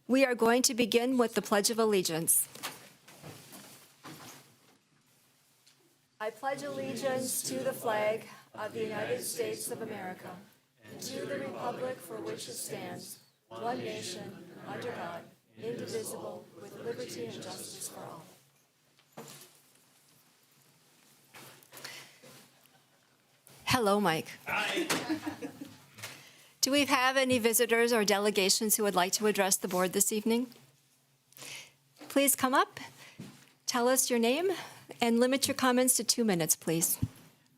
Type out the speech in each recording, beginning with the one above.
We are going to begin with the Pledge of Allegiance. I pledge allegiance to the flag of the United States of America and to the republic for which it stands, one nation, under God, indivisible, with liberty and justice for all. Hello, Mike. Hi. Do we have any visitors or delegations who would like to address the board this evening? Please come up, tell us your name, and limit your comments to 2 minutes, please.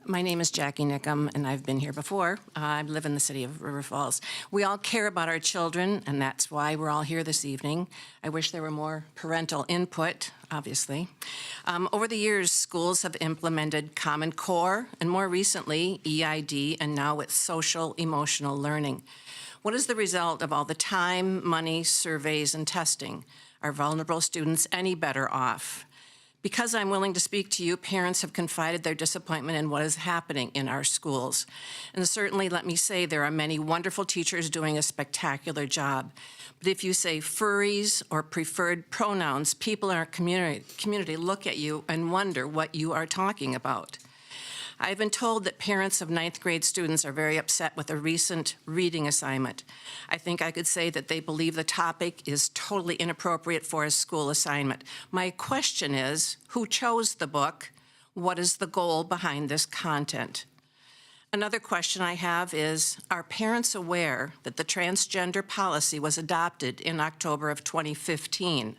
My name is Jackie Nickum, and I've been here before. I live in the city of River Falls. We all care about our children, and that's why we're all here this evening. I wish there were more parental input, obviously. Over the years, schools have implemented Common Core, and more recently, EID, and now it's social emotional learning. What is the result of all the time, money, surveys, and testing? Are vulnerable students any better off? Because I'm willing to speak to you, parents have confided their disappointment in what is happening in our schools. And certainly, let me say, there are many wonderful teachers doing a spectacular job. But if you say furries or preferred pronouns, people in our community look at you and wonder what you are talking about. I've been told that parents of 9th grade students are very upset with a recent reading assignment. I think I could say that they believe the topic is totally inappropriate for a school assignment. My question is, who chose the book? What is the goal behind this content? Another question I have is, are parents aware that the transgender policy was adopted in October of 2015?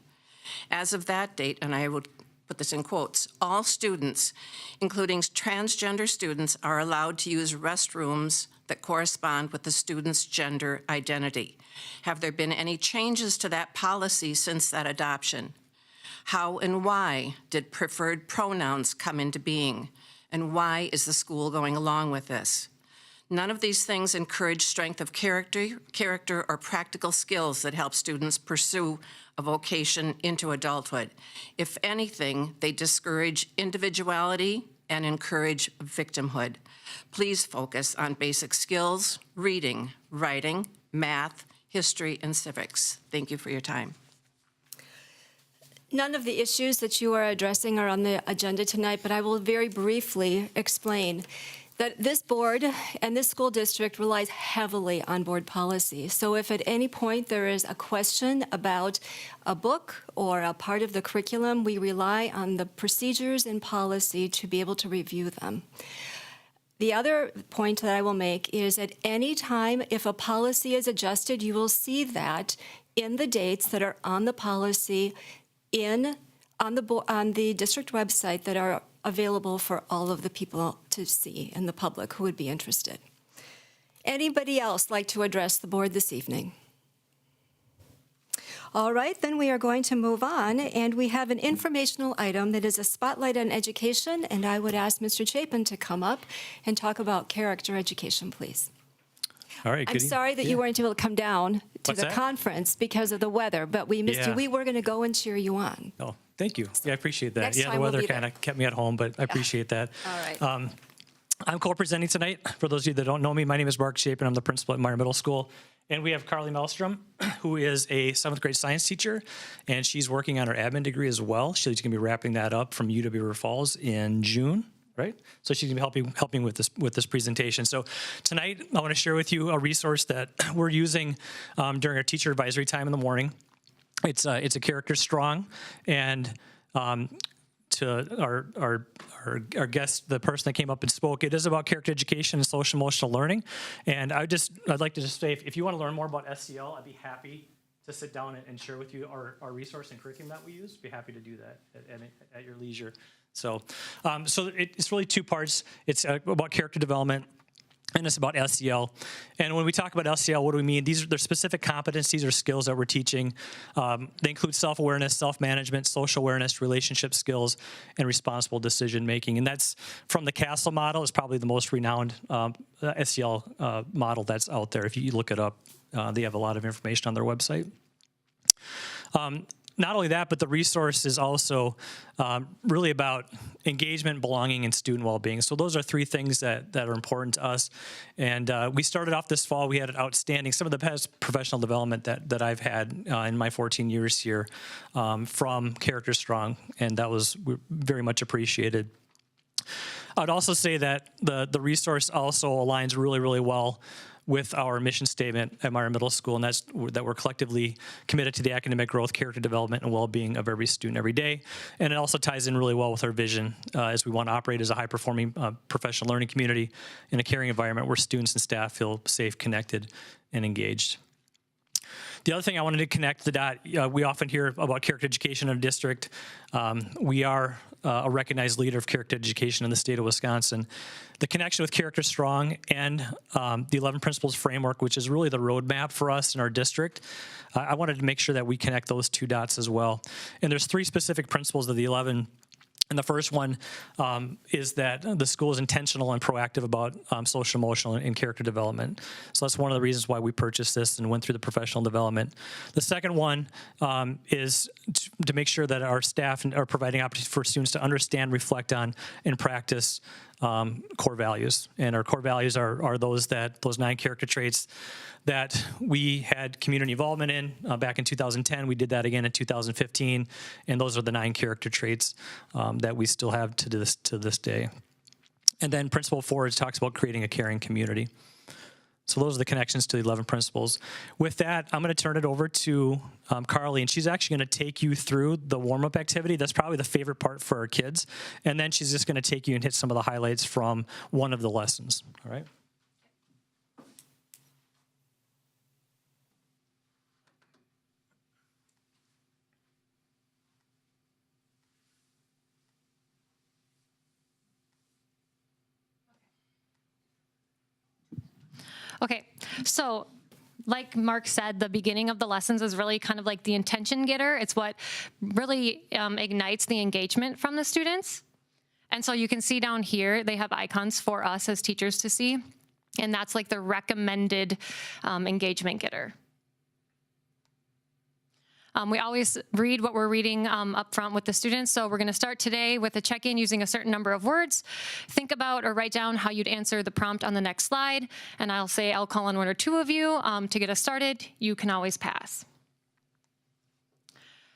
As of that date, and I would put this in quotes, all students, including transgender students, are allowed to use restrooms that correspond with the student's gender identity. Have there been any changes to that policy since that adoption? How and why did preferred pronouns come into being? And why is the school going along with this? None of these things encourage strength of character or practical skills that help students pursue a vocation into adulthood. If anything, they discourage individuality and encourage victimhood. Please focus on basic skills, reading, writing, math, history, and civics. Thank you for your time. None of the issues that you are addressing are on the agenda tonight, but I will very briefly explain that this board and this school district relies heavily on board policy. So if at any point there is a question about a book or a part of the curriculum, we rely on the procedures and policy to be able to review them. The other point that I will make is at any time, if a policy is adjusted, you will see that in the dates that are on the policy on the district website that are available for all of the people to see and the public who would be interested. Anybody else like to address the board this evening? All right, then we are going to move on, and we have an informational item that is a spotlight on education, and I would ask Mr. Chapin to come up and talk about character education, please. All right. I'm sorry that you weren't able to come down to the conference because of the weather, but we missed you. We were going to go and cheer you on. Oh, thank you. Yeah, I appreciate that. Next Yeah, time the we'll weather be kind of kept me at home, but I appreciate that. All right. I'm co-presenting tonight. For those of you that don't know me, my name is Mark Chapin. I'm the principal at Meyer Middle School. And we have Carly Maelstrom, who is a 7th grade science teacher, and she's working on her admin degree as well. She's going to be wrapping that up from UW River Falls in June. Right? So she's gonna be helping with this presentation. So tonight, I want to share with you a resource that we're using during our teacher advisory time in the morning. It's a Character Strong, and to our guest, the person that came up and spoke, it is about character education and social emotional learning. And I'd like to just say, if you want to learn more about SEL, I'd be happy to sit down and share with you our resource and curriculum that we use. Be happy to do that at your leisure. So it's really 2 parts. It's about character development, and it's about SEL. And when we talk about SEL, what do we mean? They're specific competencies or skills that we're teaching. They include self-awareness, self-management, social awareness, relationship skills, and responsible decision-making. And that's from the CASEL model. It's probably the most renowned SEL model that's out there. If you look it up, they have a lot of information on their website. not only that, but the resource is also really about engagement, belonging, and student well-being. So those are three things that are important to us. And we started off this fall, we had an outstanding, some of the best professional development that I've had in my 14 years here from Character Strong, and that was very much appreciated. I'd also say that the resource also aligns really, really well with our mission statement at Meyer Middle School, and that's that we're collectively committed to the academic growth, character development, and well-being of every student every day. And it also ties in really well with our vision as we want to operate as a high-performing professional learning community in a caring environment where students and staff feel safe, connected, and engaged. The other thing I wanted to connect the dot, we often hear about character education in a district. We are a recognized leader of character education in the state of Wisconsin. The connection with Character Strong and the 11 Principles Framework, which is really the roadmap for us in our district, I wanted to make sure that we connect those two dots as well. And there's 3 specific principles of the 11. And the first one is that the school is intentional and proactive about social, emotional, and character development. So that's one of the reasons why we purchased this and went through the professional development. The second one is to make sure that our staff are providing opportunities for students to understand, reflect on, and practice core values. And our core values are those 9 character traits that we had community involvement in back in 2010. We did that again in 2015, and those are the 9 character traits that we still have to this day. And then Principle 4 talks about creating a caring community. So those are the connections to the 11 principles. With that, I'm going to turn it over to Carly, and she's actually going to take you through the warm-up activity. That's probably the favorite part for our kids. And then she's just going to take you and hit some of the highlights from one of the lessons. All right? Okay, so like Mark said, the beginning of the lessons is really kind of like the intention getter. It's what really ignites the engagement from the students. And so you can see down here, they have icons for us as teachers to see, and that's like the recommended engagement getter. We always read what we're reading up front with the students. So we're going to start today with a check-in using a certain number of words. Think about or write down how you'd answer the prompt on the next slide. And I'll call on 1 or 2 of you to get us started. You can always pass.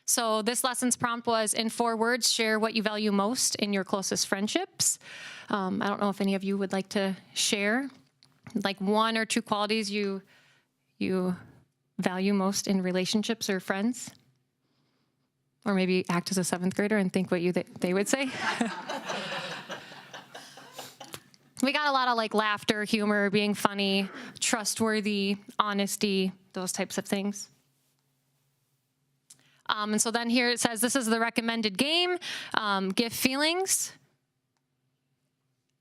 So this lesson's prompt was, in 4 words, share what you value most in your closest friendships. I don't know if any of you would like to share, like 1 or 2 qualities you value most in relationships or friends? Or maybe act as a 7th grader and think what they would say. We got a lot of like laughter, humor, being funny, trustworthy, honesty, those types of things. And so then here it says, this is the recommended game, give feelings.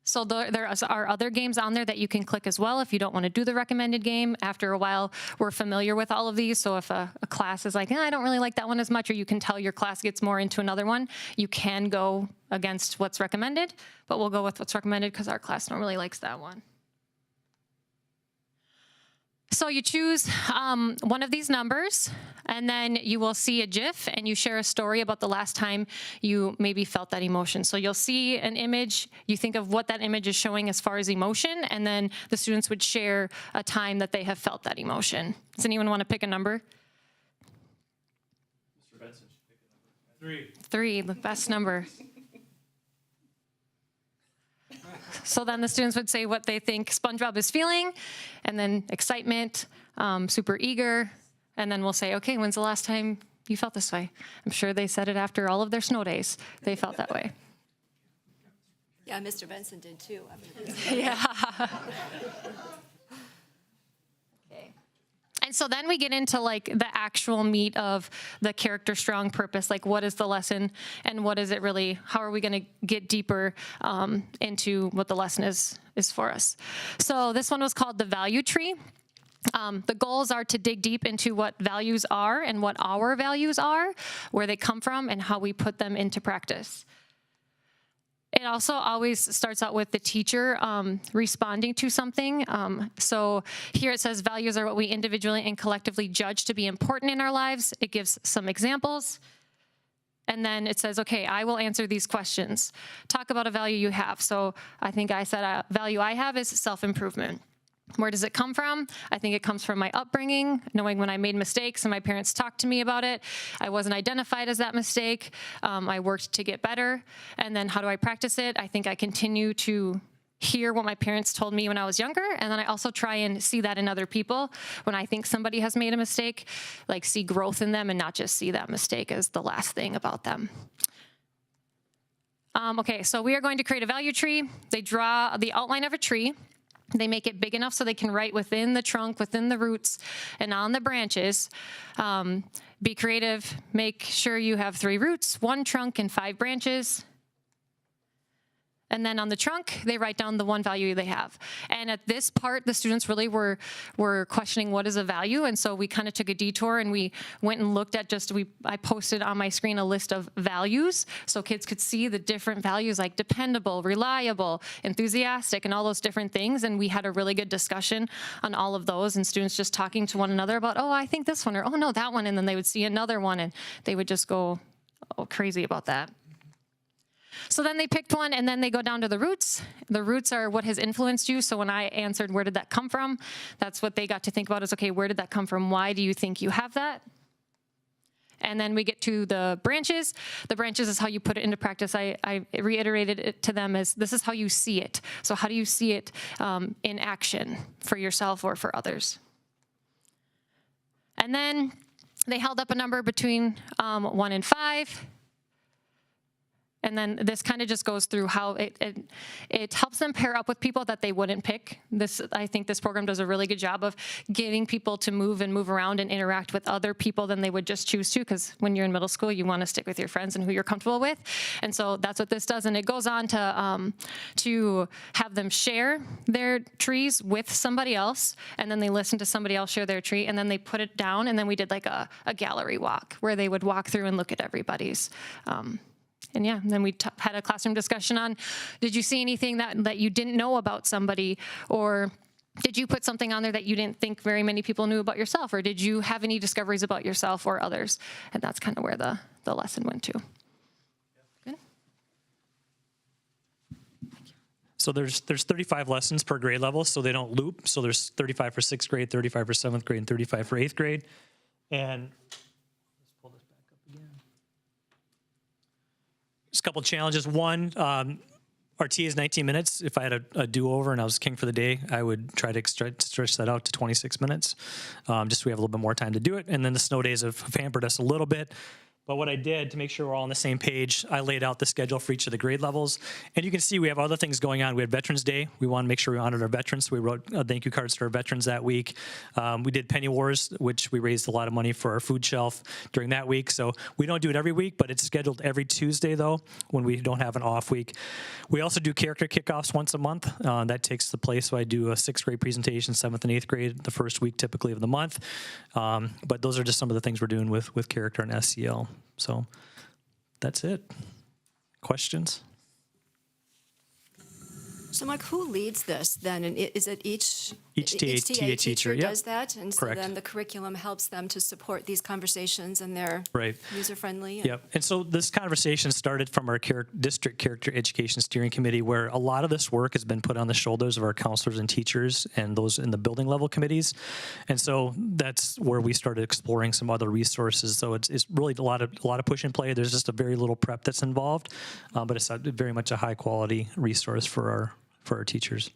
So there are other games on there that you can click as well if you don't want to do the recommended game. After a while, we're familiar with all of these. So if a class is like, I don't really like that one as much, or you can tell your class gets more into another one, you can go against what's recommended, but we'll go with what's recommended because our class normally likes that one. So you choose one of these numbers, and then you will see a GIF, and you share a story about the last time you maybe felt that emotion. So you'll see an image, you think of what that image is showing as far as emotion, and then the students would share a time that they have felt that emotion. Does anyone want to pick a number? Mr. Benson should pick a number. 3. 3, the best number. So then the students would say what they think SpongeBob is feeling, and then excitement, super eager, and then we'll say, okay, when's the last time you felt this way? I'm sure they said it after all of their snow days. They felt that way. Yeah, Mr. Benson did too. Yeah. Okay. And so then we get into like the actual meat of the Character Strong purpose, like what is the lesson and what is it really, how are we going to get deeper into what the lesson is for us. So this one was called the value tree. The goals are to dig deep into what values are and what our values are, where they come from, and how we put them into practice. It also always starts out with the teacher responding to something. So here it says values are what we individually and collectively judge to be important in our lives. It gives some examples. And then it says, okay, I will answer these questions. Talk about a value you have. So I think I said a value I have is self-improvement. Where does it come from? I think it comes from my upbringing, knowing when I made mistakes and my parents talked to me about it. I wasn't identified as that mistake. I worked to get better. And then how do I practice it? I think I continue to hear what my parents told me when I was younger, and then I also try and see that in other people. When I think somebody has made a mistake, like see growth in them and not just see that mistake as the last thing about them. Okay, so we are going to create a value tree. They draw the outline of a tree. They make it big enough so they can write within the trunk, within the roots, and on the branches. Be creative. Make sure you have 3 roots, 1 trunk, and 5 branches. And then on the trunk, they write down the 1 value they have. And at this part, the students really were questioning what is a value. And so we kind of took a detour and we went and looked at I posted on my screen a list of values so kids could see the different values like dependable, reliable, enthusiastic, and all those different things. And we had a really good discussion on all of those and students just talking to one another about, oh, I think this one, or oh, no, that one. And then they would see another one and they would just go crazy about that. So then they picked one, and then they go down to the roots. The roots are what has influenced you. So when I answered, where did that come from? That's what they got to think about is, okay, where did that come from? Why do you think you have that? And then we get to the branches. The branches is how you put it into practice. I reiterated it to them as this is how you see it. So how do you see it in action for yourself or for others? And then they held up a number between 1 and 5. And then this kind of just goes through how it helps them pair up with people that they wouldn't pick. I think this program does a really good job of getting people to move around and interact with other people than they would just choose to, because when you're in middle school, you want to stick with your friends and who you're comfortable with. And so that's what this does. And it goes on to have them share their trees with somebody else, and then they listen to somebody else share their tree, and then they put it down, and then we did like a gallery walk where they would walk through and look at everybody's. And yeah, and then we had a classroom discussion on, did you see anything that you didn't know about somebody? Or did you put something on there that you didn't think very many people knew about yourself? Or did you have any discoveries about yourself or others? And that's kind of where the lesson went to. Good. So there's 35 lessons per grade level, so they don't loop. So there's 35 for 6th grade, 35 for 7th grade, and 35 for 8th grade. And let's pull this back up again. Just a couple challenges. One, our TA is 19 minutes. If I had a do-over and I was king for the day, I would try to stretch that out to 26 minutes, just so we have a little bit more time to do it. And then the snow days have hampered us a little bit. But what I did to make sure we're all on the same page, I laid out the schedule for each of the grade levels. And you can see we have other things going on. We had Veterans Day. We want to make sure we honored our veterans. So we wrote thank you cards to our veterans that week. We did Penny Wars, which we raised a lot of money for our food shelf during that week. So we don't do it every week, but it's scheduled every Tuesday, though, when we don't have an off week. We also do character kickoffs once a month. That takes the place. So I do a 6th grade presentation, 7th and 8th grade, the first week typically of the month. But those are just some of the things we're doing with character and SEL. So that's it. Questions? So Mike, who leads this then? And is it each TA teacher, yeah. does that? And so Correct. then the curriculum helps them to support these conversations and they're Right. user-friendly? Yep. And so this conversation started from our district character education steering committee, where a lot of this work has been put on the shoulders of our counselors and teachers and those in the building level committees. And so that's where we started exploring some other resources. So it's really a lot of push and play. There's just a very little prep that's involved, but it's very much a high quality resource for our teachers.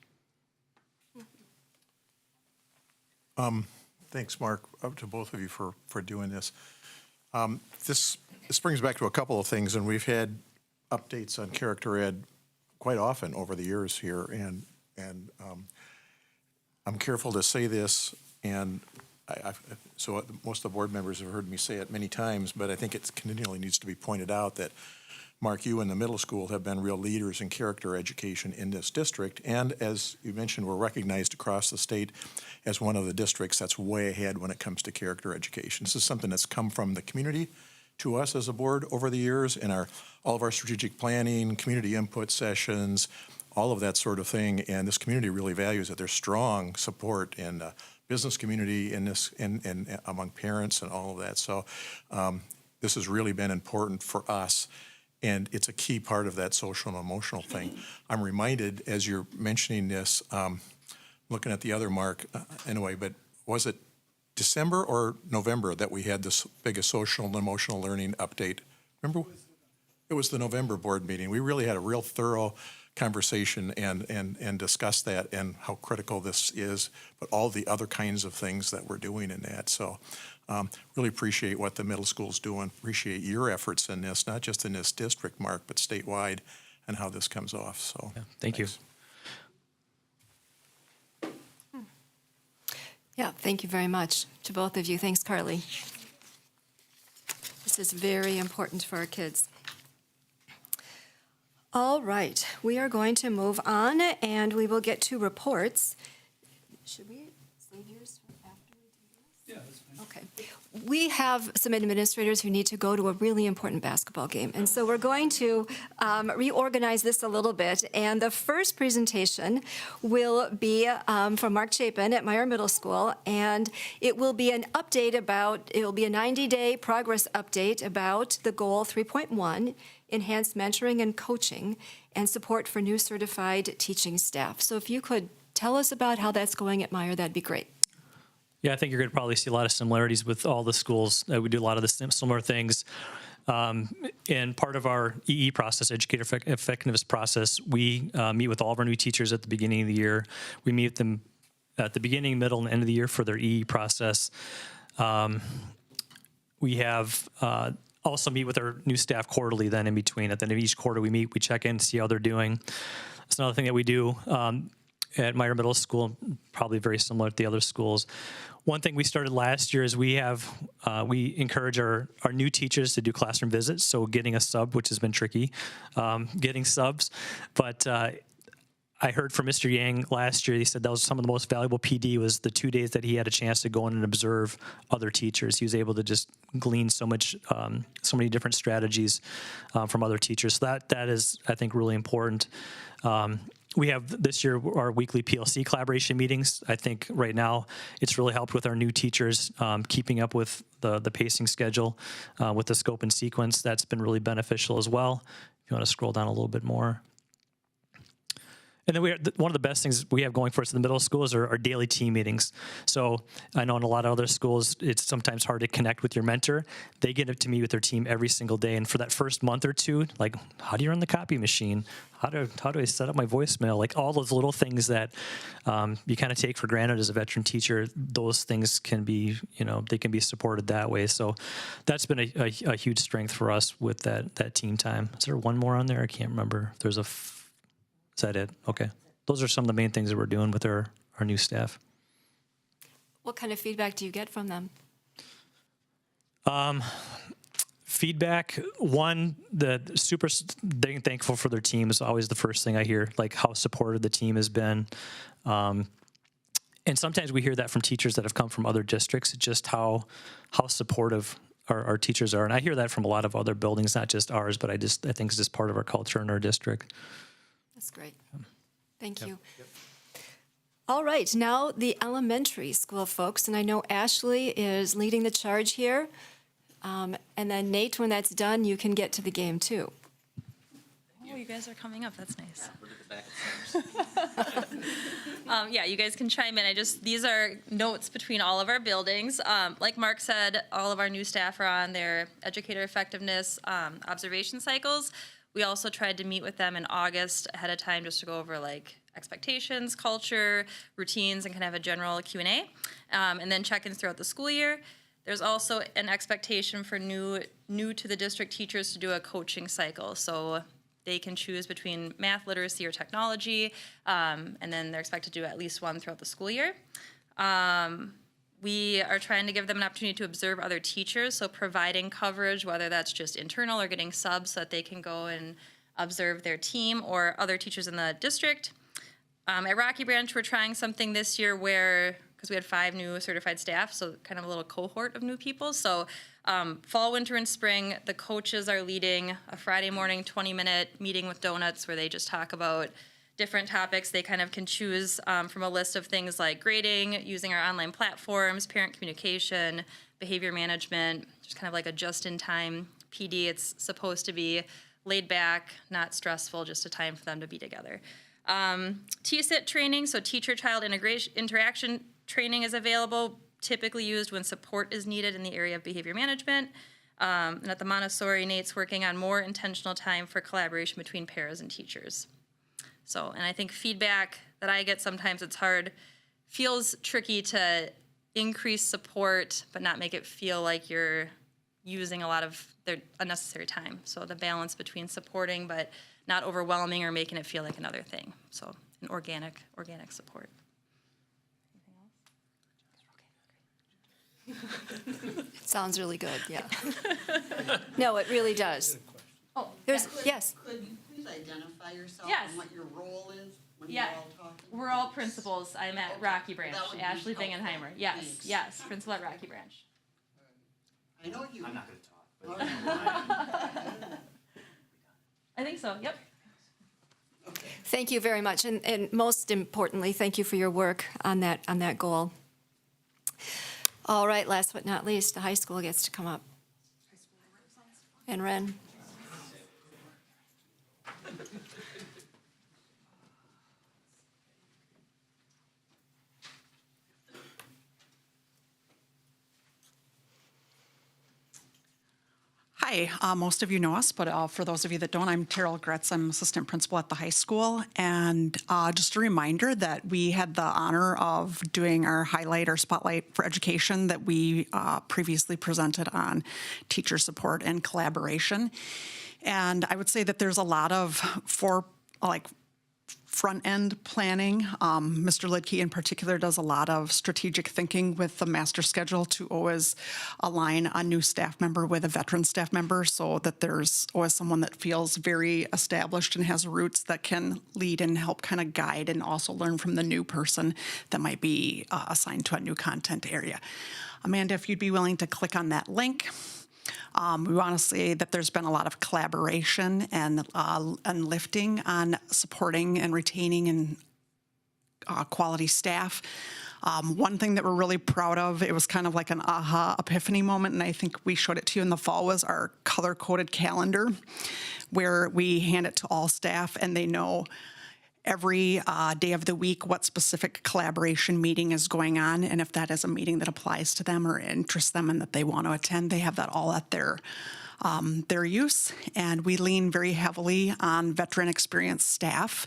Thanks, Mark, to both of you for doing this. This brings back to a couple of things, and we've had updates on character ed quite often over the years here, and I'm careful to say this, and so most of the board members have heard me say it many times, but I think it continually needs to be pointed out that Mark, you and the middle school have been real leaders in character education in this district. And as you mentioned, we're recognized across the state as one of the districts that's way ahead when it comes to character education. This is something that's come from the community, to us as a board over the years in all of our strategic planning, community input sessions, all of that sort of thing. And this community really values it. There's strong support in the business community and among parents and all of that. So this has really been important for us. And it's a key part of that social and emotional thing. I'm reminded, as you're mentioning this, looking at the other mark, anyway, but was it December or November that we had this biggest social and emotional learning update? Remember? It was the November board meeting. We really had a real thorough conversation and discussed that and how critical this is, but all the other kinds of things that we're doing in that. So really appreciate what the middle school's doing. Appreciate your efforts in this, not just in this district, Mark, but statewide, and how this comes off. So Thank you. Yeah, thank you very much to both of you. Thanks, Carly. This is very important for our kids. All right, we are going to move on, and we will get to reports. Should we save yours for after we do this? Yeah, that's fine. Okay. We have some administrators who need to go to a really important basketball game, and so we're going to reorganize this a little bit. And the first presentation will be from Mark Chapin at Meyer Middle School, and it will be an update about, it will be a 90-day progress update about the goal 3.1, enhanced mentoring and coaching and support for new certified teaching staff. So if you could tell us about how that's going at Meyer, that'd be great. Yeah, I think you're going to probably see a lot of similarities with all the schools. We do a lot of the similar things. And part of our EE process, educator effectiveness process, we meet with all of our new teachers at the beginning of the year. We meet with them at the beginning, middle, and end of the year for their EE process. We have also meet with our new staff quarterly then in between. At the end of each quarter we meet, we check in, see how they're doing. That's another thing that we do at Meyer Middle School, probably very similar to the other schools. One thing we started last year is we encourage our new teachers to do classroom visits, so getting a sub, which has been tricky, getting subs. But I heard from Mr. Yang last year, he said that was some of the most valuable PD was the 2 days that he had a chance to go in and observe other teachers. He was able to just glean so many different strategies from other teachers. So that is, I think, really important. We have this year our weekly PLC collaboration meetings. I think right now it's really helped with our new teachers keeping up with the pacing schedule with the scope and sequence. That's been really beneficial as well. If you want to scroll down a little bit more. And then one of the best things we have going for us in the middle schools are our daily team meetings. So I know in a lot of other schools, it's sometimes hard to connect with your mentor. They get to meet with their team every single day. And for that first month or two, like, how do you run the copy machine? How do I set up my voicemail? Like all those little things that you kind of take for granted as a veteran teacher, those things can be, they can be supported that way. So that's been a huge strength for us with that team time. Is there one more on there? I can't remember. There's is that it? Okay. Those are some of the main things that we're doing with our new staff. What kind of feedback do you get from them? Feedback, one, super being thankful for their team is always the first thing I hear, like how supportive the team has been. And sometimes we hear that from teachers that have come from other districts, just how supportive our teachers are. And I hear that from a lot of other buildings, not just ours, but I think it's just part of our culture in our district. That's great. Thank you. Yep. All right, now the elementary school folks, and I know Ashley is leading the charge here. And then Nate, when that's done, you can get to the game too. Oh, you guys are coming up. That's nice. Yeah, you guys can chime in. These are notes between all of our buildings. Like Mark said, all of our new staff are on their educator effectiveness observation cycles. We also tried to meet with them in August ahead of time just to go over like expectations, culture, routines, and kind of have a general Q&A, and then check-ins throughout the school year. There's also an expectation for new to the district teachers to do a coaching cycle. So they can choose between math, literacy, or technology, and then they're expected to do at least one throughout the school year. We are trying to give them an opportunity to observe other teachers, so providing coverage, whether that's just internal or getting subs so that they can go and observe their team or other teachers in the district. At Rocky Branch, we're trying something this year where, because we had 5 new certified staff, so kind of a little cohort of new people. So Fall, winter, and spring, the coaches are leading a Friday morning 20-minute meeting with donuts where they just talk about different topics. They kind of can choose from a list of things like grading, using our online platforms, parent communication, behavior management, just kind of like a just-in-time PD. It's supposed to be laid back, not stressful, just a time for them to be together. TSIT training, so teacher-child interaction training is available, typically used when support is needed in the area of behavior management. And at the Montessori, Nate's working on more intentional time for collaboration between paras and teachers. So, and I think feedback that I get sometimes, it's hard, feels tricky to increase support, but not make it feel like you're using a lot of their unnecessary time. So the balance between supporting, but not overwhelming or making it feel like another thing. So an organic support. It sounds really good, yeah. No, it really does. Oh, Yes. Could you please identify yourself Yes. and what your role is when Yeah. you're all talking? We're all principals. I'm at Rocky Branch. That would be Ashley helpful. Bingenheimer. Yes, Thanks. yes, principal at Rocky Branch. I know you. I'm not gonna talk. I think so, yep. Thank you very much, and most importantly, thank you for your work on that goal. All right, last but not least, the high school gets to come up. And Ren. Hi, most of you know us, but for those of you that don't, I'm Terrell Gretz. I'm assistant principal at the high school. And just a reminder that we had the honor of doing our spotlight for education that we previously presented on teacher support and collaboration. And I would say that there's a lot of front-end planning. Mr. Lidke in particular does a lot of strategic thinking with the master schedule to always align a new staff member with a veteran staff member so that there's always someone that feels very established and has roots that can lead and help kind of guide and also learn from the new person that might be assigned to a new content area. Amanda, if you'd be willing to click on that link. We want to say that there's been a lot of collaboration and lifting on supporting and retaining and quality staff. One thing that we're really proud of, it was kind of like an aha epiphany moment, and I think we showed it to you in the fall, was our color-coded calendar, where we hand it to all staff and they know every day of the week what specific collaboration meeting is going on, and if that is a meeting that applies to them or interests them and that they want to attend, they have that all at their use. And we lean very heavily on veteran experienced staff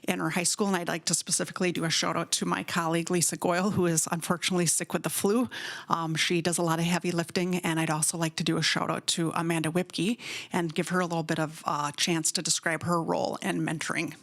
in our high school, and I'd like to specifically do a shout out to my colleague Lisa Goyle, who is unfortunately sick with the flu. She does a lot of heavy lifting, and I'd also like to do a shout out to Amanda Whipke and give her a little bit of a chance to describe her role in mentoring.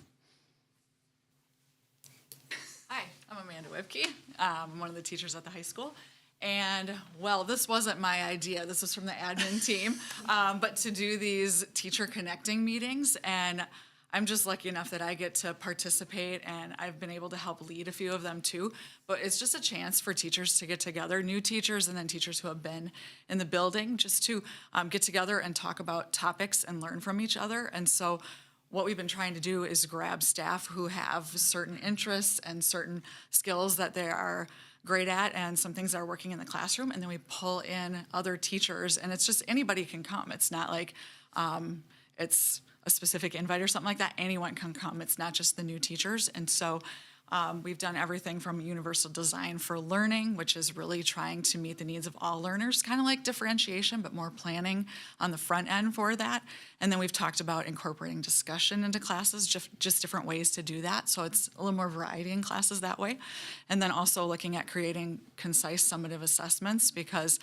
Hi, I'm Amanda Whipke. I'm one of the teachers at the high school. And, well, this wasn't my idea. This was from the admin team. But to do these teacher connecting meetings, and I'm just lucky enough that I get to participate, and I've been able to help lead a few of them too. But it's just a chance for teachers to get together, new teachers and then teachers who have been in the building, just to get together and talk about topics and learn from each other. And so what we've been trying to do is grab staff who have certain interests and certain skills that they are great at and some things that are working in the classroom, and then we pull in other teachers, and it's just anybody can come. It's not like it's a specific invite or something like that. Anyone can come. It's not just the new teachers. And so we've done everything from universal design for learning, which is really trying to meet the needs of all learners, kind of like differentiation, but more planning on the front end for that. And then we've talked about incorporating discussion into classes, just different ways to do that. So it's a little more variety in classes that way. And then also looking at creating concise summative assessments, because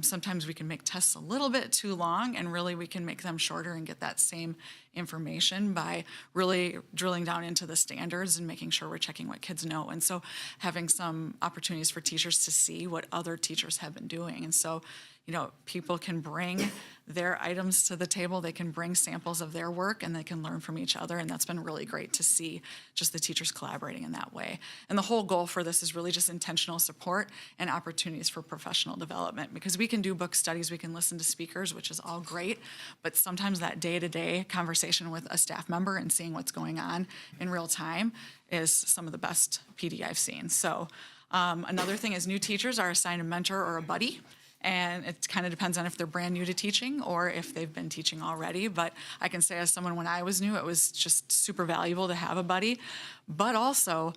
sometimes we can make tests a little bit too long, and really we can make them shorter and get that same information by really drilling down into the standards and making sure we're checking what kids know. And so having some opportunities for teachers to see what other teachers have been doing. And so people can bring their items to the table, they can bring samples of their work, and they can learn from each other, and that's been really great to see just the teachers collaborating in that way. And the whole goal for this is really just intentional support and opportunities for professional development, because we can do book studies, we can listen to speakers, which is all great, but sometimes that day-to-day conversation with a staff member and seeing what's going on in real time is some of the best PD I've seen. So another thing is new teachers are assigned a mentor or a buddy. And it kind of depends on if they're brand new to teaching or if they've been teaching already. But I can say as someone, when I was new, it was just super valuable to have a buddy. But also,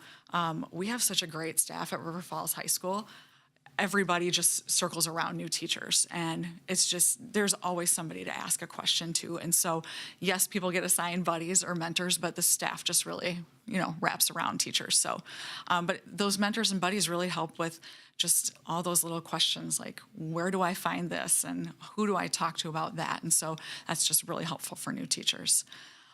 we have such a great staff at River Falls High School. Everybody just circles around new teachers, and it's just, there's always somebody to ask a question to. And so, yes, people get assigned buddies or mentors, but the staff just really, wraps around teachers. So, but those mentors and buddies really help with just all those little questions like, where do I find this? And who do I talk to about that? And so that's just really helpful for new teachers.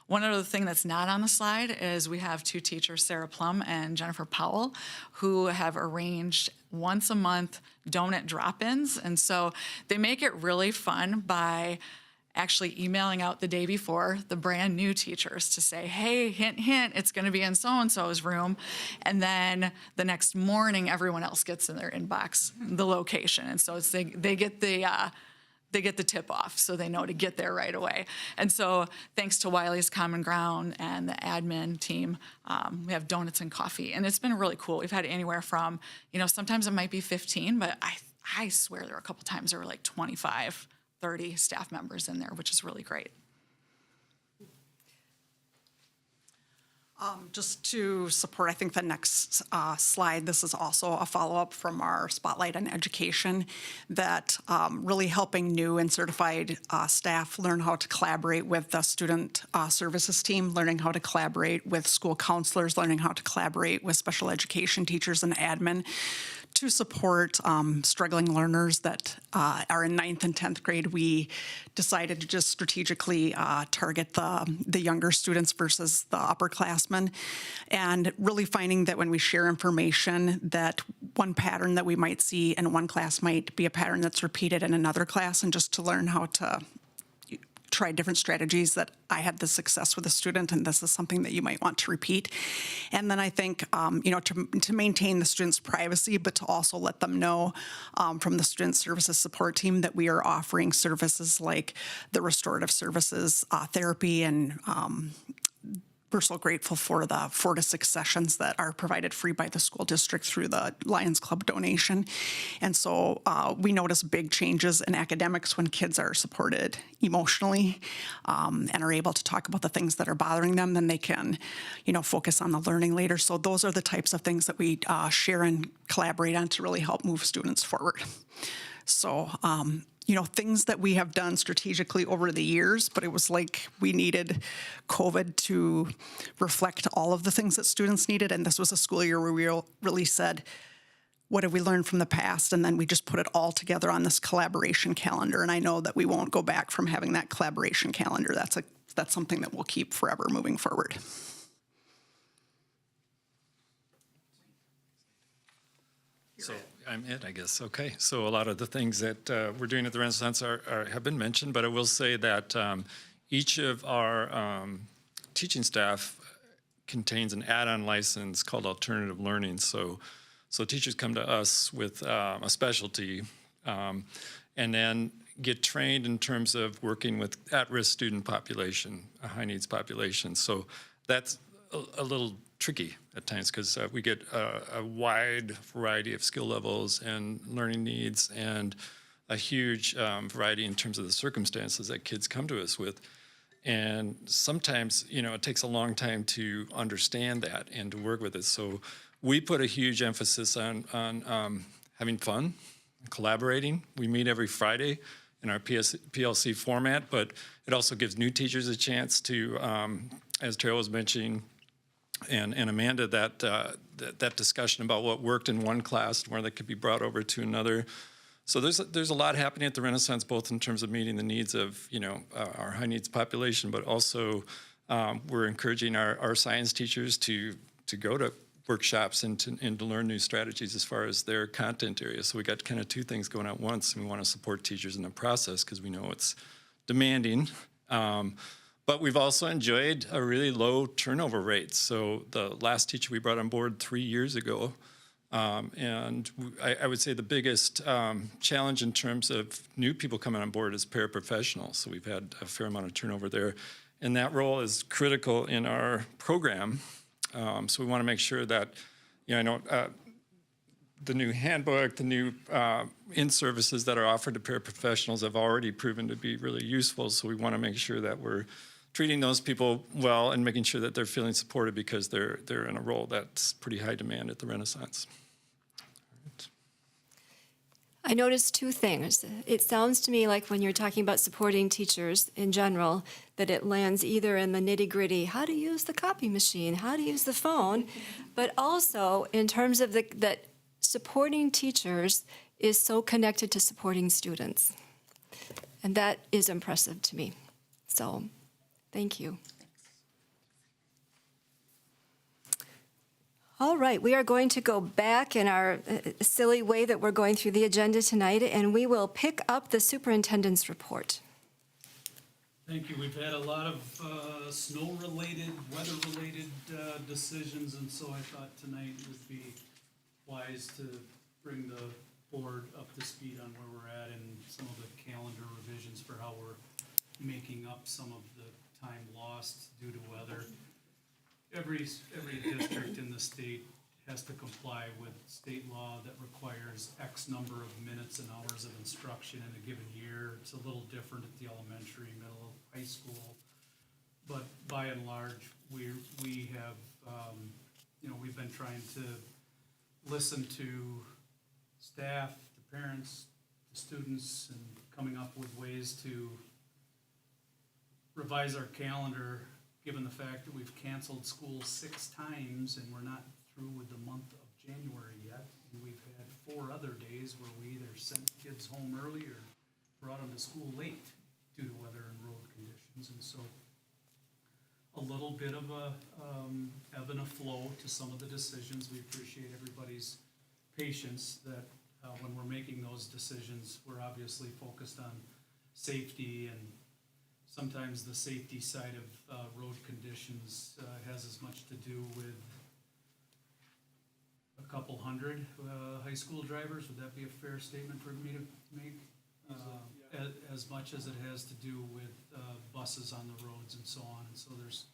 One other thing that's not on the slide is we have two teachers, Sarah Plum and Jennifer Powell, who have arranged once a month donut drop-ins. And so they make it really fun by actually emailing out the day before the brand new teachers to say, hey, hint, hint, it's going to be in so-and-so's room. And then the next morning, everyone else gets in their inbox the location. And so they get the tip off, so they know to get there right away. And so thanks to Wiley's Common Ground and the admin team, we have donuts and coffee. And it's been really cool. We've had anywhere from, sometimes it might be 15, but I swear there were a couple times there were like 25, 30 staff members in there, which is really great. Just to support, I think the next slide, this is also a follow-up from our Spotlight on Education, that really helping new and certified staff learn how to collaborate with the student services team, learning how to collaborate with school counselors, learning how to collaborate with special education teachers and admin to support struggling learners that are in 9th and 10th grade. We decided to just strategically target the younger students versus the upperclassmen, and really finding that when we share information, that one pattern that we might see in one class might be a pattern that's repeated in another class, and just to learn how to try different strategies that I had the success with a student, and this is something that you might want to repeat. And then I think, to maintain the students' privacy, but to also let them know from the Student Services Support Team that we are offering services like the restorative services, therapy, and we're so grateful for the 4 to 6 sessions that are provided free by the school district through the Lions Club donation. And so we notice big changes in academics when kids are supported emotionally and are able to talk about the things that are bothering them. Then they can, focus on the learning later. So those are the types of things that we share and collaborate on to really help move students forward. So, things that we have done strategically over the years, but it was like we needed COVID to reflect all of the things that students needed. And this was a school year where we really said, what have we learned from the past? And then we just put it all together on this collaboration calendar. And I know that we won't go back from having that collaboration calendar. That's something that we'll keep forever moving forward. So I'm it, I guess. Okay. So a lot of the things that we're doing at the Renaissance have been mentioned, but I will say that each of our teaching staff contains an add-on license called alternative learning. So teachers come to us with a specialty and then get trained in terms of working with at-risk student population, a high-needs population. So that's a little tricky at times because we get a wide variety of skill levels and learning needs and a huge variety in terms of the circumstances that kids come to us with. And sometimes, it takes a long time to understand that and to work with it. So we put a huge emphasis on having fun, collaborating. We meet every Friday in our PLC format, but it also gives new teachers a chance to, as Terrell was mentioning, and Amanda, that discussion about what worked in one class and where that could be brought over to another. So there's a lot happening at the Renaissance, both in terms of meeting the needs of our high needs population, but also we're encouraging our science teachers to go to workshops and to learn new strategies as far as their content area. So we got kind of two things going at once, and we want to support teachers in the process because we know it's demanding. But we've also enjoyed a really low turnover rate. So the last teacher we brought on board 3 years ago, and I would say the biggest challenge in terms of new people coming on board is paraprofessionals. So we've had a fair amount of turnover there. And that role is critical in our program. So we want to make sure that, I know the new handbook, the new in-services that are offered to paraprofessionals have already proven to be really useful. So we want to make sure that we're treating those people well and making sure that they're feeling supported because they're in a role that's pretty high demand at the Renaissance. I noticed two things. It sounds to me like when you're talking about supporting teachers in general, that it lands either in the nitty-gritty, how to use the copy machine, how to use the phone, but also in terms of that supporting teachers is so connected to supporting students. And that is impressive to me. So, thank you. All right, we are going to go back in our silly way that we're going through the agenda tonight, and we will pick up the superintendent's report. Thank you. We've had a lot of snow-related, weather-related decisions, and so I thought tonight would be wise to bring the board up to speed on where we're at and some of the calendar revisions for how we're making up some of the time lost due to weather. Every district in the state has to comply with state law that requires X number of minutes and hours of instruction in a given year. It's a little different at the elementary, middle, high school. But by and large, we have, we've been trying to listen to staff, to parents, to students, and coming up with ways to revise our calendar, given the fact that we've canceled school 6 times and we're not through with the month of January yet. And we've had 4 other days where we either sent kids home early or brought them to school late due to weather and road conditions. And so a little bit of a ebb and a flow to some of the decisions. We appreciate everybody's patience that when we're making those decisions, we're obviously focused on safety, and sometimes the safety side of road conditions has as much to do with a couple hundred high school drivers. Would that be a fair statement for me to make? As much as it has to do with buses on the roads and so on. And so there's,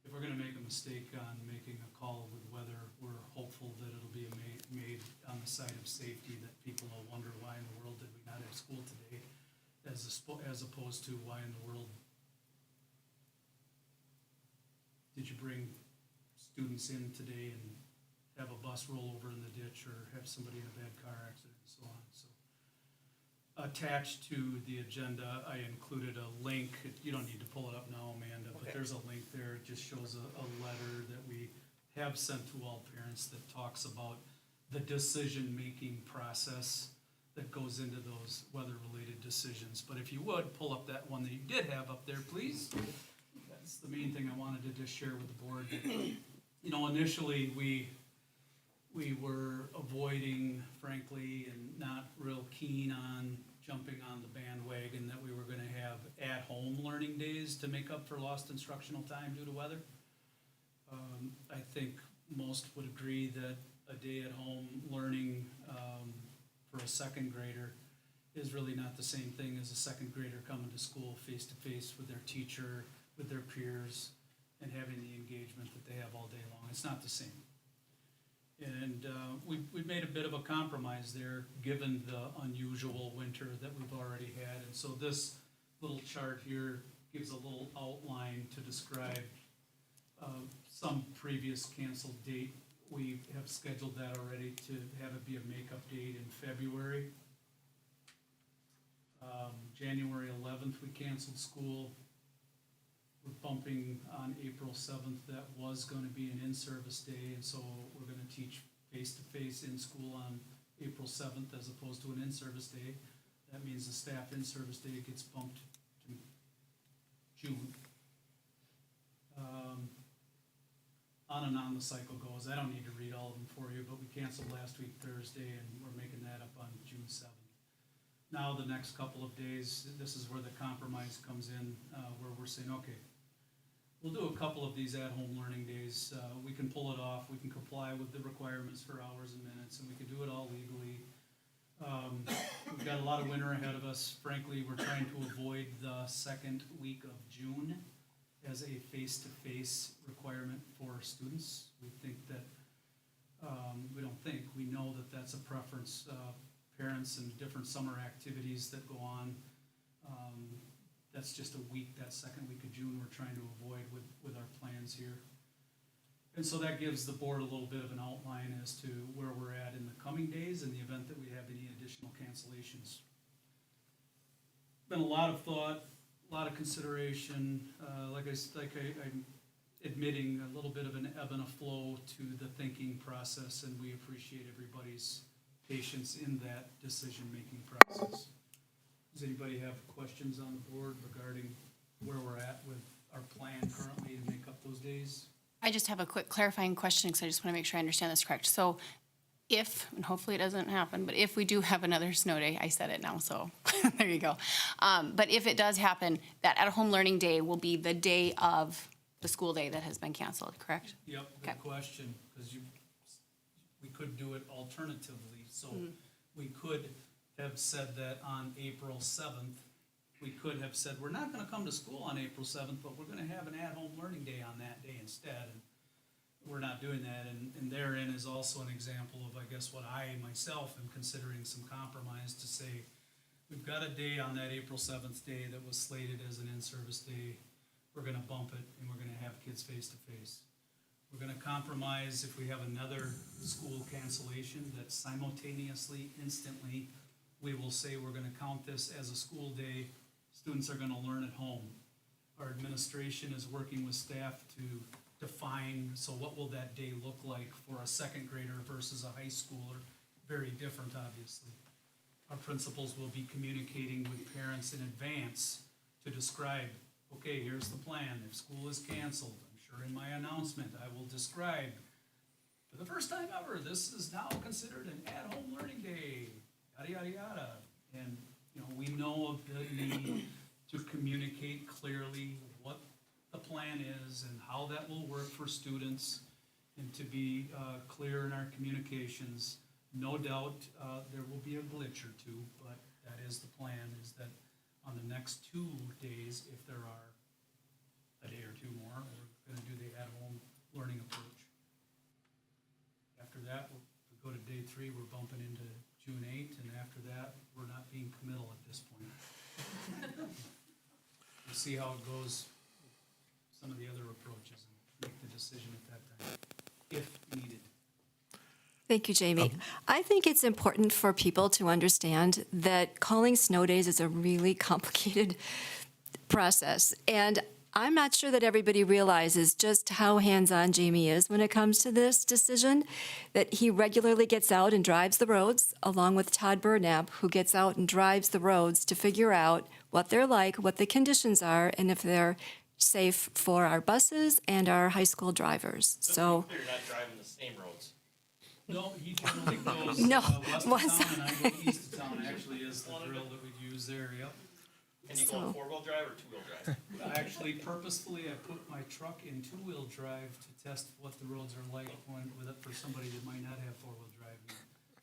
if we're gonna make a mistake on making a call with weather, we're hopeful that it'll be made on the side of safety, that people will wonder why in the world did we not have school today, as opposed to why in the world did you bring students in today and have a bus roll over in the ditch or have somebody in a bad car accident and so on. So attached to the agenda, I included a link. You don't need to pull it up now, Amanda, but there's a link there. It just shows a letter that we have sent to all parents that talks about the decision-making process that goes into those weather-related decisions. But if you would, pull up that one that you did have up there, please. That's the main thing I wanted to just share with the board. Initially, we were avoiding, frankly, and not real keen on jumping on the bandwagon that we were gonna have at-home learning days to make up for lost instructional time due to weather. I think most would agree that a day at home learning for a second grader is really not the same thing as a second grader coming to school face-to-face with their teacher, with their peers, and having the engagement that they have all day long. It's not the same. And we've made a bit of a compromise there, given the unusual winter that we've already had. And so this little chart here gives a little outline to describe some previous canceled date. We have scheduled that already to have it be a makeup date in February. January 11th, we canceled school. We're bumping on April 7th. That was going to be an in-service day, and so we're going to teach face-to-face in school on April 7th as opposed to an in-service day. That means the staff in-service day gets bumped to June. on and on the cycle goes. I don't need to read all of them for you, but we canceled last week Thursday, and we're making that up on June 7th. Now, the next couple of days, this is where the compromise comes in, where we're saying, okay, we'll do a couple of these at-home learning days. We can pull it off. We can comply with the requirements for hours and minutes, and we can do it all legally. We've got a lot of winter ahead of us. Frankly, we're trying to avoid the second week of June as a face-to-face requirement for students. We think that, we know that that's a preference. Parents and different summer activities that go on. That's just a week, that second week of June, we're trying to avoid with our plans here. And so that gives the board a little bit of an outline as to where we're at in the coming days in the event that we have any additional cancellations. Been a lot of thought, a lot of consideration, I'm admitting a little bit of an ebb and a flow to the thinking process, and we appreciate everybody's patience in that decision-making process. Does anybody have questions on the board regarding where we're at with our plan currently to make up those days? I just have a quick clarifying question, because I just want to make sure I understand this correct. So if, and hopefully it doesn't happen, but if we do have another snow day, I said it now, so there you go. But if it does happen, that at-home learning day will be the day of the school day that has been canceled, correct? Yep, Okay. good question, because we could do it alternatively. So we could have said that on April 7th, we could have said, we're not gonna come to school on April 7th, but we're gonna have an at-home learning day on that day instead. And we're not doing that, and therein is also an example of, I guess, what I myself am considering some compromise to say, we've got a day on that April 7th day that was slated as an in-service day. We're gonna bump it, and we're gonna have kids face-to-face. We're gonna compromise if we have another school cancellation that simultaneously, instantly, we will say we're gonna count this as a school day. Students are gonna learn at home. Our administration is working with staff to define, so what will that day look like for a second grader versus a high schooler? Very different, obviously. Our principals will be communicating with parents in advance to describe, okay, here's the plan. If school is canceled, I'm sure in my announcement, I will describe, for the first time ever, this is now considered an at-home learning day, yada, yada, yada. And, we know of the need to communicate clearly what the plan is and how that will work for students, and to be clear in our communications. No doubt there will be a glitch or two, but that is the plan, is that on the next 2 days, if there are a day or two more, we're gonna do the at-home learning approach. After that, we go to day 3, we're bumping into June 8th, and after that, we're not being committal at this point. We'll see how it goes with some of the other approaches and make the decision at that time, if needed. Thank you, Jamie. I think it's important for people to understand that calling snow days is a really complicated process. And I'm not sure that everybody realizes just how hands-on Jamie is when it comes to this decision, that he regularly gets out and drives the roads, along with Todd Burnap, who gets out and drives the roads to figure out what they're like, what the conditions are, and if they're safe for our buses and our high school drivers. So. You're not driving the same roads. No, he generally goes No, west of once- town, and I go east of town, actually is the drill that we use there, yep. And you go four-wheel drive or two-wheel drive? Actually, purposefully, I put my truck in 2-wheel drive to test what the roads are like for somebody that might not have 4-wheel drive.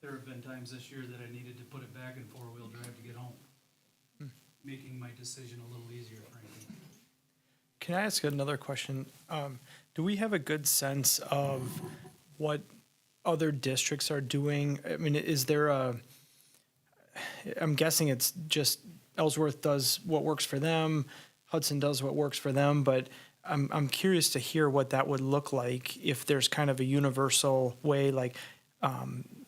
There have been times this year that I needed to put it back in 4-wheel drive to get home, making my decision a little easier, frankly. Can I ask another question? Do we have a good sense of what other districts are doing? I mean, is there I'm guessing it's just Ellsworth does what works for them, Hudson does what works for them, but I'm curious to hear what that would look like if there's kind of a universal way, like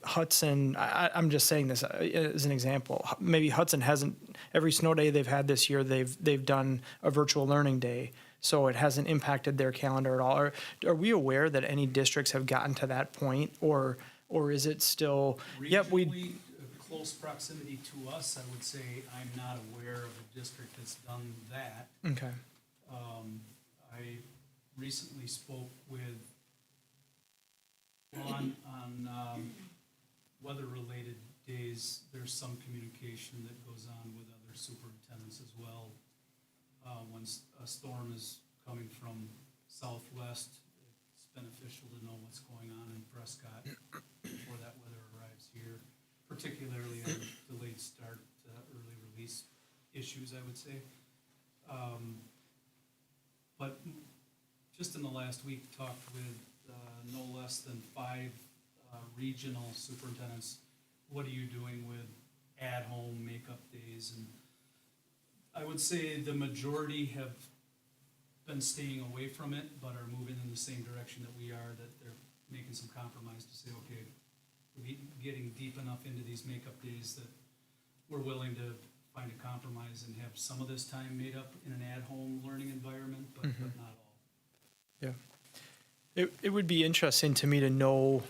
Hudson, I'm just saying this as an example. Maybe Hudson hasn't, every snow day they've had this year, they've done a virtual learning day, so it hasn't impacted their calendar at all. Are we aware that any districts have gotten to that point, or is it still, Regionally, close proximity to us, I would say I'm not aware of a district that's done that. okay. I recently spoke with Well, on weather-related days, there's some communication that goes on with other superintendents as well. When a storm is coming from southwest, it's beneficial to know what's going on in Prescott before that weather arrives here, particularly on delayed start, early release issues, I would say. But just in the last week, talked with no less than 5 regional superintendents. What are you doing with at-home makeup days? And I would say the majority have been staying away from it, but are moving in the same direction that we are, that they're making some compromise to say, okay, we're getting deep enough into these makeup days that we're willing to find a compromise and have some of this time made up in an at-home learning environment, but not all. Yeah. It would be interesting to me to know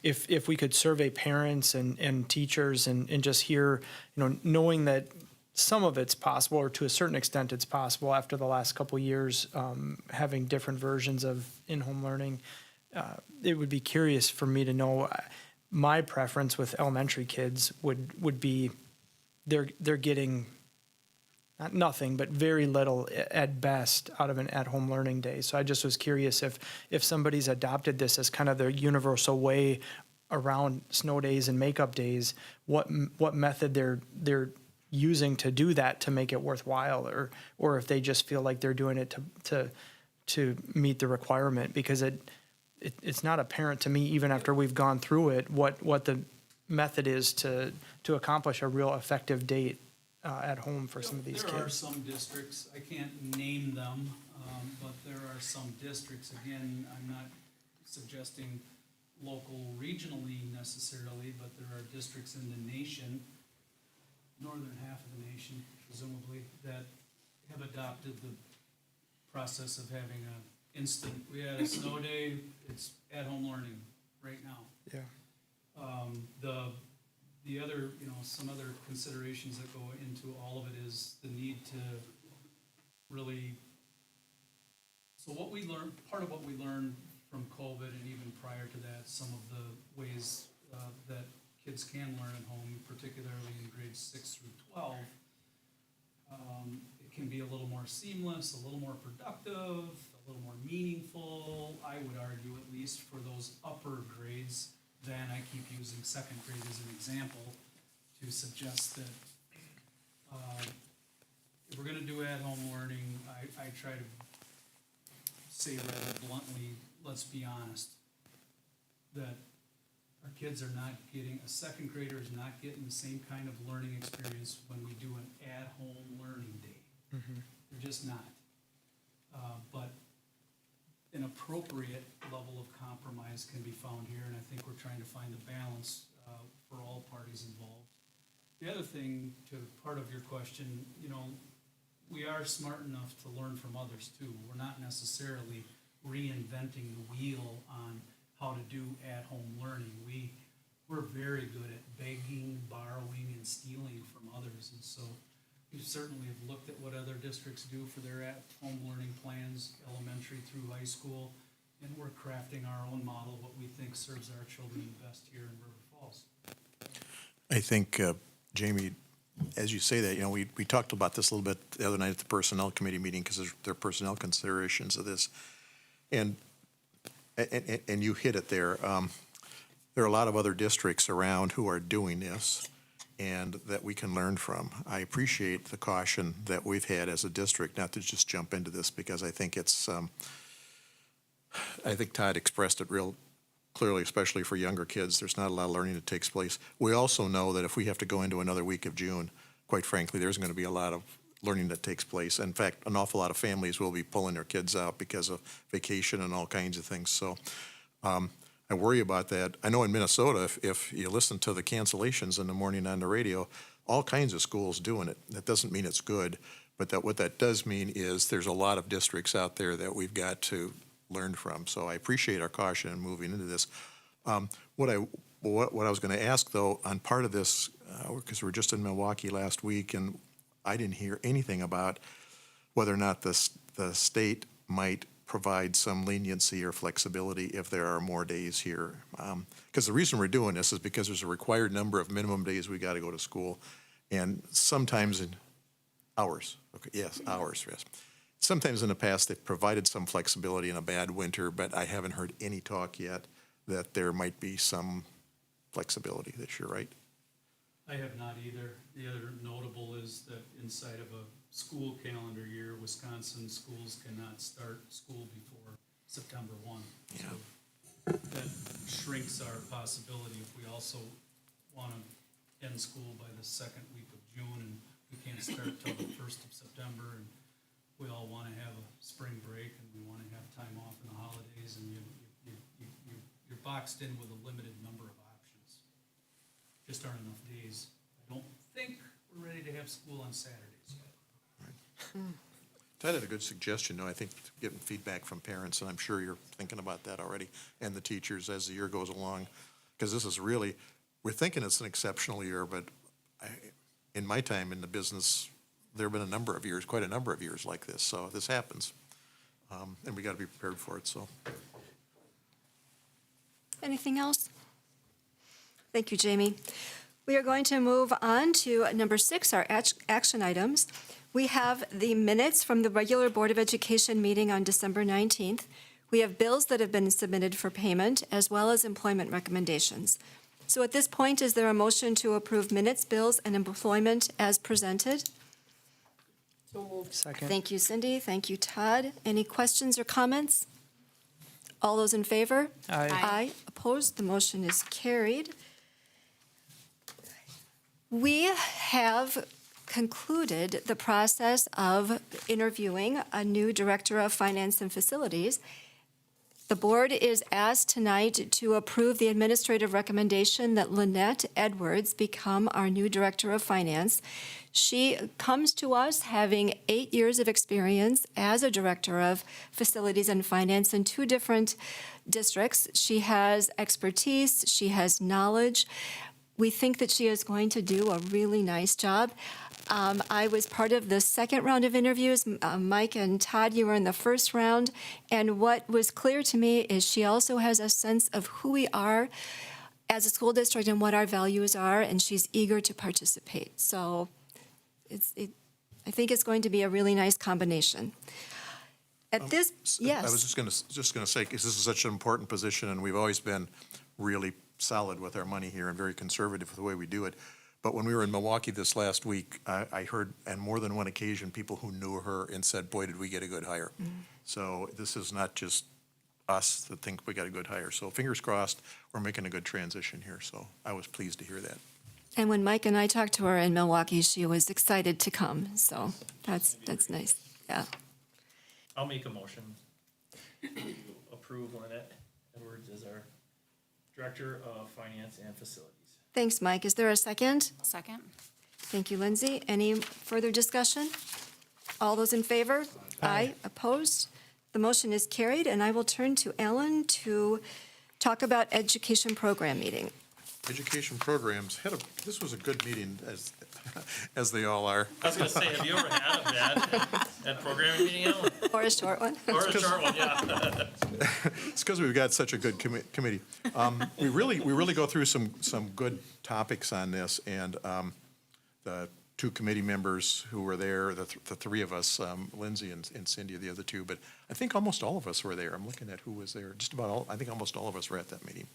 if we could survey parents and teachers and just hear, knowing that some of it's possible, or to a certain extent it's possible after the last couple of years, having different versions of in-home learning. It would be curious for me to know. My preference with elementary kids would be they're getting not nothing, but very little at best out of an at-home learning day. So I just was curious if somebody's adopted this as kind of their universal way around snow days and makeup days, what method they're using to do that to make it worthwhile, or if they just feel like they're doing it to meet the requirement, because it's not apparent to me, even after we've gone through it, what the method is to accomplish a real effective date at home for some of these There are kids. some districts, I can't name them, but there are some districts, again, I'm not suggesting local, regionally necessarily, but there are districts in the nation, northern half of the nation presumably, that have adopted the process of having a instant, we had a snow day, it's at-home learning right now. Yeah. The other, some other considerations that go into all of it is the need to really, so what we learned, part of what we learned from COVID and even prior to that, some of the ways that kids can learn at home, particularly in grades 6 through 12, it can be a little more seamless, a little more productive, a little more meaningful, I would argue, at least for those upper grades. Then I keep using second grade as an example to suggest that if we're gonna do at-home learning, I try to say rather bluntly, let's be honest, that our kids are not getting, a second grader is not getting the same kind of learning experience when we do an at-home learning day. They're just not. But an appropriate level of compromise can be found here, and I think we're trying to find the balance for all parties involved. The other thing, to part of your question, we are smart enough to learn from others too. We're not necessarily reinventing the wheel on how to do at-home learning. We're very good at begging, borrowing, and stealing from others, and so we certainly have looked at what other districts do for their at-home learning plans, elementary through high school, and we're crafting our own model, what we think serves our children best here in River Falls. I think, Jamie, as you say that, we talked about this a little bit the other night at the Personnel Committee meeting, because there are personnel considerations of this. And you hit it there. There are a lot of other districts around who are doing this and that we can learn from. I appreciate the caution that we've had as a district not to just jump into this, because I think it's, I think Todd expressed it real clearly, especially for younger kids. There's not a lot of learning that takes place. We also know that if we have to go into another week of June, quite frankly, there's going to be a lot of learning that takes place. In fact, an awful lot of families will be pulling their kids out because of vacation and all kinds of things. So I worry about that. I know in Minnesota, if you listen to the cancellations in the morning on the radio, all kinds of schools doing it. That doesn't mean it's good, but what that does mean is there's a lot of districts out there that we've got to learn from. So I appreciate our caution in moving into this. What I was going to ask, though, on part of this, because we were just in Milwaukee last week, and I didn't hear anything about whether or not the state might provide some leniency or flexibility if there are more days here. Because the reason we're doing this is because there's a required number of minimum days we got to go to school. And sometimes in hours, okay, yes, hours, yes. Sometimes in the past, they've provided some flexibility in a bad winter, but I haven't heard any talk yet that there might be some flexibility this year, right? I have not either. The other notable is that inside of a school calendar year, Wisconsin schools cannot start school before September 1. Yeah. So that shrinks our possibility if we also want to end school by the second week of June, and we can't start till the 1st of September, and we all want to have a spring break, and we want to have time off in the holidays, and you're boxed in with a limited number of options. Just aren't enough days. I don't think we're ready to have school on Saturdays yet. Ted had a good suggestion, though. I think getting feedback from parents, and I'm sure you're thinking about that already, and the teachers as the year goes along. Because this is really, we're thinking it's an exceptional year, but in my time in the business, there have been a number of years, quite a number of years like this. So this happens, and we got to be prepared for it, so. Anything else? Thank you, Jamie. We are going to move on to number 6, our action items. We have the minutes from the regular Board of Education meeting on December 19th. We have bills that have been submitted for payment, as well as employment recommendations. So at this point, is there a motion to approve minutes, bills, and employment as presented? Second. Thank you, Cindy. Thank you, Todd. Any questions or comments? All those in favor? Aye. Aye. Opposed? The motion is carried. We have concluded the process of interviewing a new Director of Finance and Facilities. The board is asked tonight to approve the administrative recommendation that Lynette Edwards become our new Director of Finance. She comes to us having 8 years of experience as a Director of Facilities and Finance in 2 different districts. She has expertise, she has knowledge. We think that she is going to do a really nice job. I was part of the second round of interviews. Mike and Todd, you were in the first round. And what was clear to me is she also has a sense of who we are as a school district and what our values are, and she's eager to participate. So I think it's going to be a really nice combination. At this, yes. I was just going to say, because this is such an important position, and we've always been really solid with our money here and very conservative with the way we do it. But when we were in Milwaukee this last week, I heard on more than one occasion people who knew her and said, boy, did we get a good hire. So this is not just us that think we got a good hire. So fingers crossed, we're making a good transition here. So I was pleased to hear that. And when Mike and I talked to her in Milwaukee, she was excited to come. So that's nice. Yeah. I'll make a motion to approve Lynette Edwards as our Director of Finance and Facilities. Thanks, Mike. Is there a second? Second. Thank you, Lindsay. Any further discussion? All those in favor? Aye. Opposed? The motion is carried, and I will turn to Ellen to talk about education program meeting. Education programs, this was a good meeting, as they all are. I was going to say, have you ever had that programming meeting, Ellen? Or a short one? Or a short one, yeah. It's because we've got such a good committee. We really go through some good topics on this, and the 2 committee members who were there, the 3 of us, Lindsay and Cindy, the other 2, but I think almost all of us were there. I'm looking at who was there. Just about all, I think almost all of us were at that meeting.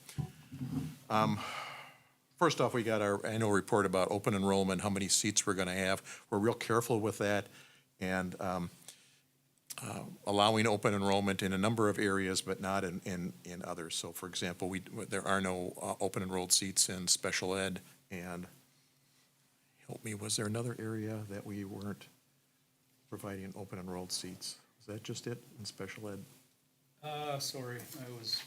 First off, we got our annual report about open enrollment, how many seats we're going to have. We're real careful with that, and allowing open enrollment in a number of areas, but not in others. So, for example, there are no open enrolled seats in special ed, and help me, was there another area that we weren't providing open enrolled seats? Is that just it in special ed? Sorry, I was,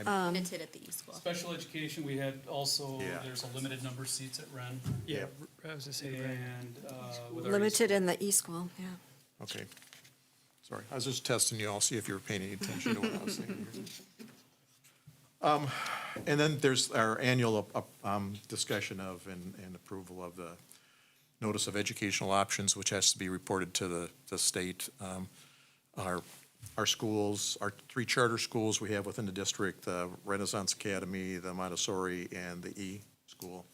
Limited at the E-School. special education, we had also, Yeah. there's a limited number of seats at Ren. Yeah, I was gonna say, And, with our Limited in the e-school, yeah. Okay. Sorry, I was just testing you all, see if you were paying any attention to what I was saying. And then there's our annual discussion of and approval of the Notice of Educational Options, which has to be reported to the state. Our our schools, our 3 charter schools we have within the district, the Renaissance Academy, the Montessori, and the E-School.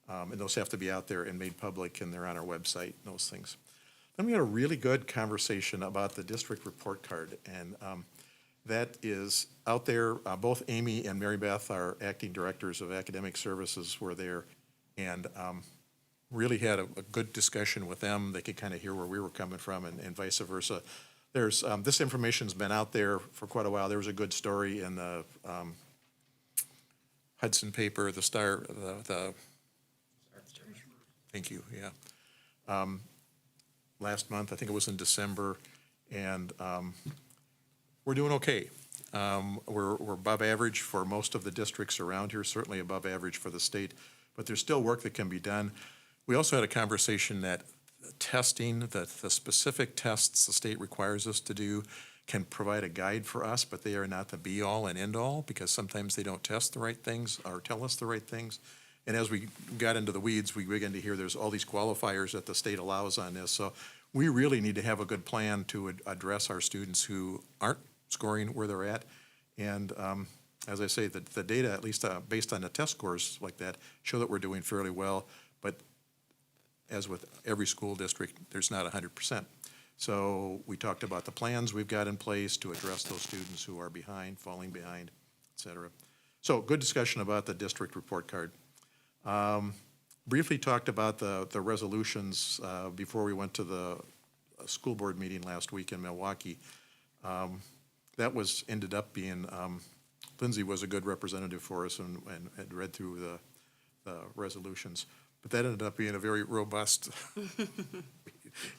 And those have to be out there and made public, and they're on our website, and those things. Then we had a really good conversation about the district report card, and that is out there. Both Amy and Mary Beth, our acting directors of academic services, were there, and really had a good discussion with them. They could kind of hear where we were coming from, and vice versa. There's this information's been out there for quite a while. There was a good story in the Hudson paper, the Star, the thank you, yeah. Last month, I think it was in December, and we're doing okay. We're above average for most of the districts around here, certainly above average for the state, but there's still work that can be done. We also had a conversation that testing, the specific tests the state requires us to do can provide a guide for us, but they are not the be-all and end-all, because sometimes they don't test the right things or tell us the right things. And as we got into the weeds, we began to hear there's all these qualifiers that the state allows on this. So we really need to have a good plan to address our students who aren't scoring where they're at. And as I say, the data, at least based on the test scores like that, show that we're doing fairly well. But as with every school district, there's not 100%. So we talked about the plans we've got in place to address those students who are behind, falling behind, et cetera. So good discussion about the district report card. Briefly talked about the resolutions before we went to the school board meeting last week in Milwaukee. That ended up being, Lindsay was a good representative for us and had read through the resolutions. But that ended up being a very robust,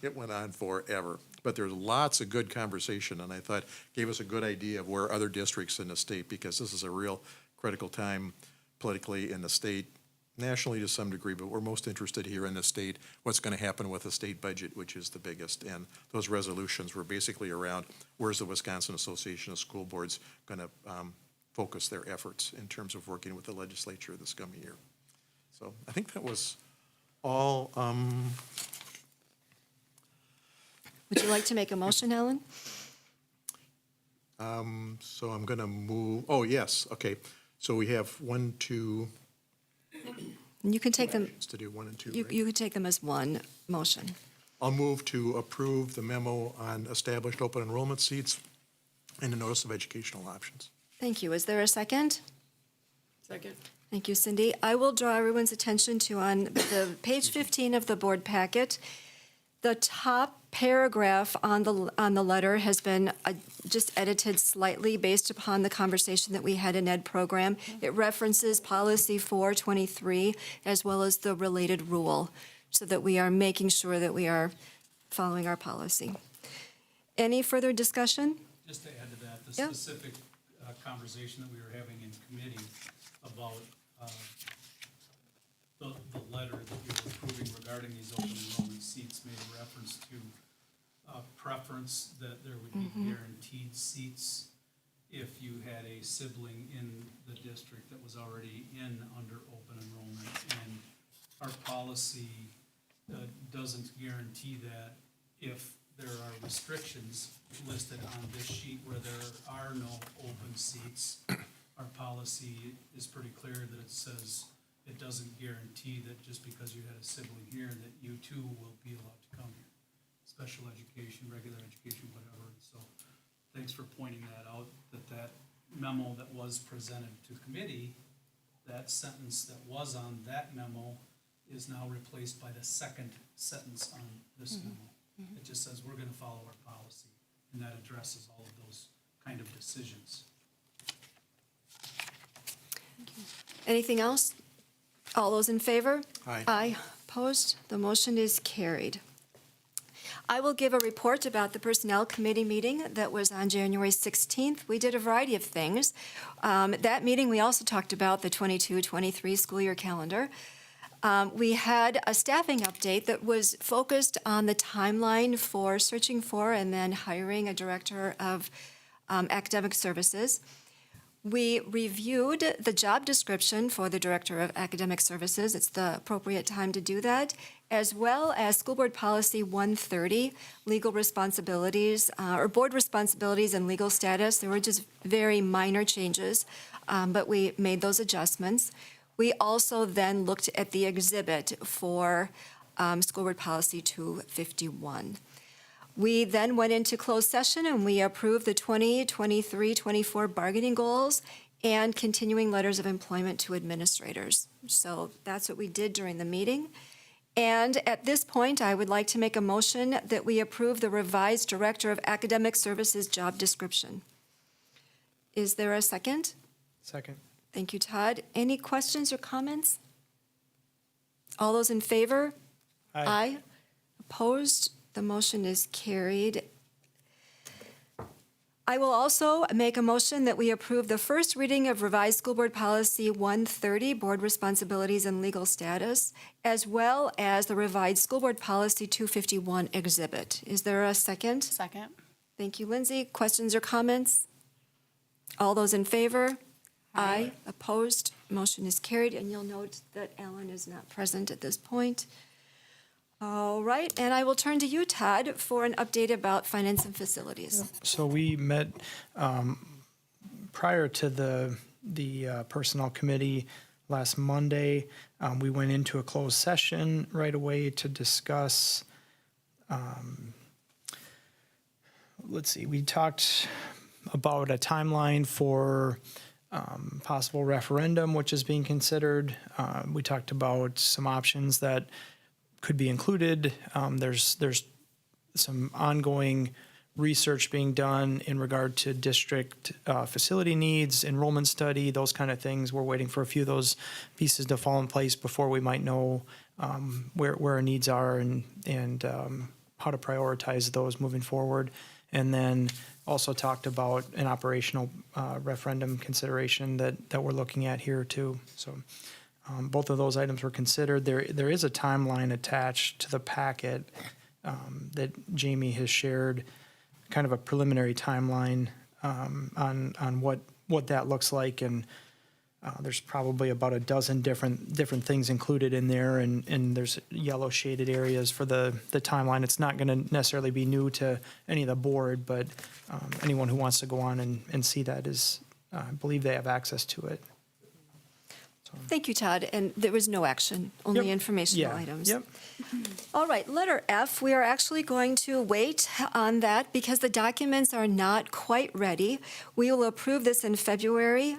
it went on forever. But there's lots of good conversation, and I thought gave us a good idea of where other districts in the state, because this is a real critical time politically in the state, nationally to some degree, but we're most interested here in the state, what's going to happen with the state budget, which is the biggest. And those resolutions were basically around where's the Wisconsin Association of School Boards going to focus their efforts in terms of working with the legislature this coming year. So I think that was all. Would you like to make a motion, Ellen? So I'm going to move, oh, yes, okay. So we have 1, 2. And you can take them, To do 1 and 2, you right? could take them as one motion. I'll move to approve the memo on established open enrollment seats and the notice of educational options. Thank you. Is there a second? Second. Thank you, Cindy. I will draw everyone's attention to on the page 15 of the board packet. The top paragraph on the letter has been just edited slightly based upon the conversation that we had in Ed program. It references policy 423 as well as the related rule, so that we are making sure that we are following our policy. Any further discussion? Just to add to that, the Yeah. specific conversation that we were having in committee about the letter that you were approving regarding these open enrollment seats made a reference to preference that there would be guaranteed seats if you had a sibling in the district that was already under open enrollment. And our policy doesn't guarantee that if there are restrictions listed on this sheet where there are no open seats. Our policy is pretty clear that it says it doesn't guarantee that just because you had a sibling here that you too will be allowed to come here. Special education, regular education, whatever. So thanks for pointing that out, that memo that was presented to committee, that sentence that was on that memo is now replaced by the second sentence on this memo. It just says we're going to follow our policy, and that addresses all of those kind of decisions. Anything else? All those in favor? Aye. Aye. Opposed? The motion is carried. I will give a report about the Personnel Committee meeting that was on January 16th. We did a variety of things. That meeting, we also talked about the 22-23 school year calendar. We had a staffing update that was focused on the timeline for searching for and then hiring a director of academic services. We reviewed the job description for the Director of Academic Services. It's the appropriate time to do that. as well as School Board Policy 130, legal responsibilities, or board responsibilities and legal status. There were just very minor changes, but we made those adjustments. We also then looked at the exhibit for School Board Policy 251. We then went into closed session and we approved the 2023-24 bargaining goals and continuing letters of employment to administrators. So that's what we did during the meeting. And at this point, I would like to make a motion that we approve the revised Director of Academic Services job description. Is there a second? Second. Thank you, Todd. Any questions or comments? All those in favor? Aye. Opposed? The motion is carried. I will also make a motion that we approve the first reading of revised School Board Policy 130, Board Responsibilities and Legal Status, as well as the revised School Board Policy 251 exhibit. Is there a second? Second. Thank you, Lindsay. Questions or comments? All those in favor? Aye. Opposed? Motion is carried, and you'll note that Alan is not present at this point. All right, and I will turn to you, Todd, for an update about finance and facilities. So we met prior to the Personnel Committee last Monday. We went into a closed session right away to discuss, let's see, we talked about a timeline for possible referendum, which is being considered. We talked about some options that could be included. There's some ongoing research being done in regard to district facility needs, enrollment study, those kind of things. We're waiting for a few of those pieces to fall in place before we might know where our needs are and how to prioritize those moving forward. And then also talked about an operational referendum consideration that we're looking at here too. So both of those items were considered. There is a timeline attached to the packet that Jamie has shared, kind of a preliminary timeline on what that looks like, and there's probably about a dozen different things included in there, and there's yellow shaded areas for the timeline. It's not going to necessarily be new to any of the board, but anyone who wants to go on and see that is, I believe they have access to it. Thank you, Todd. And there was no action, only Yep. informational Yeah. items. Yep. All right, letter F, we are actually going to wait on that because the documents are not quite ready. We will approve this in February